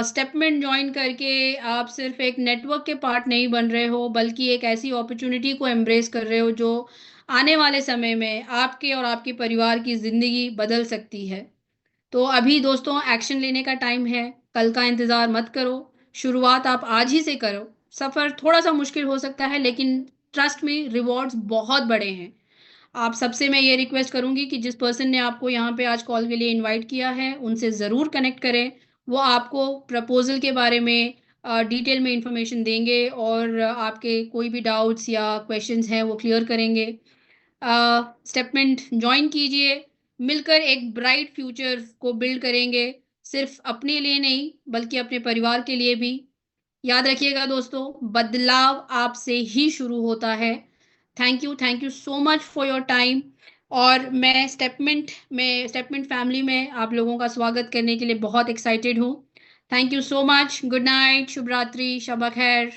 स्टेपमेंट ज्वाइन करके आप सिर्फ एक नेटवर्क के पार्ट नहीं बन रहे हो, बल्कि एक ऐसी अपॉर्चुनिटी को एम्ब्रेस कर रहे हो जो आने वाले समय में आपके और आपके परिवार की ज़िंदगी बदल सकती है। तो अभी दोस्तों एक्शन लेने का टाइम है, कल का इंतज़ार मत करो, शुरुआत आप आज ही से करो। सफ़र थोड़ा-सा मुश्किल हो सकता है, लेकिन ट्रस्ट मी, रिवॉर्ड्स बहुत बड़े हैं। आप सबसे मैं ये रिक्वेस्ट करूँगी कि जिस पर्सन ने आपको यहाँ पे आज कॉल के लिए इनवाइट किया है, उनसे ज़रूर कनेक्ट करें। वो आपको प्रपोज़ल के बारे में डिटेल में इन्फॉर्मेशन देंगे, और आपके कोई भी डाउट्स या क्वेश्चंस हैं वो क्लियर करेंगे। स्टेपमेंट जॉइन कीजिए, मिलकर एक ब्राइट फ्यूचर को बिल्ड करेंगे, सिर्फ अपने लिए नहीं बल्कि अपने परिवार के लिए भी। याद रखिएगा दोस्तों, बदलाव आपसे ही शुरू होता है। Thank you so much for your time. और मैं स्टेपमेंट फैमिली में आप लोगों का स्वागत करने के लिए बहुत एक्साइटेड हूँ। Thank you so much. Good night, शुभ रात्रि, शब खैर।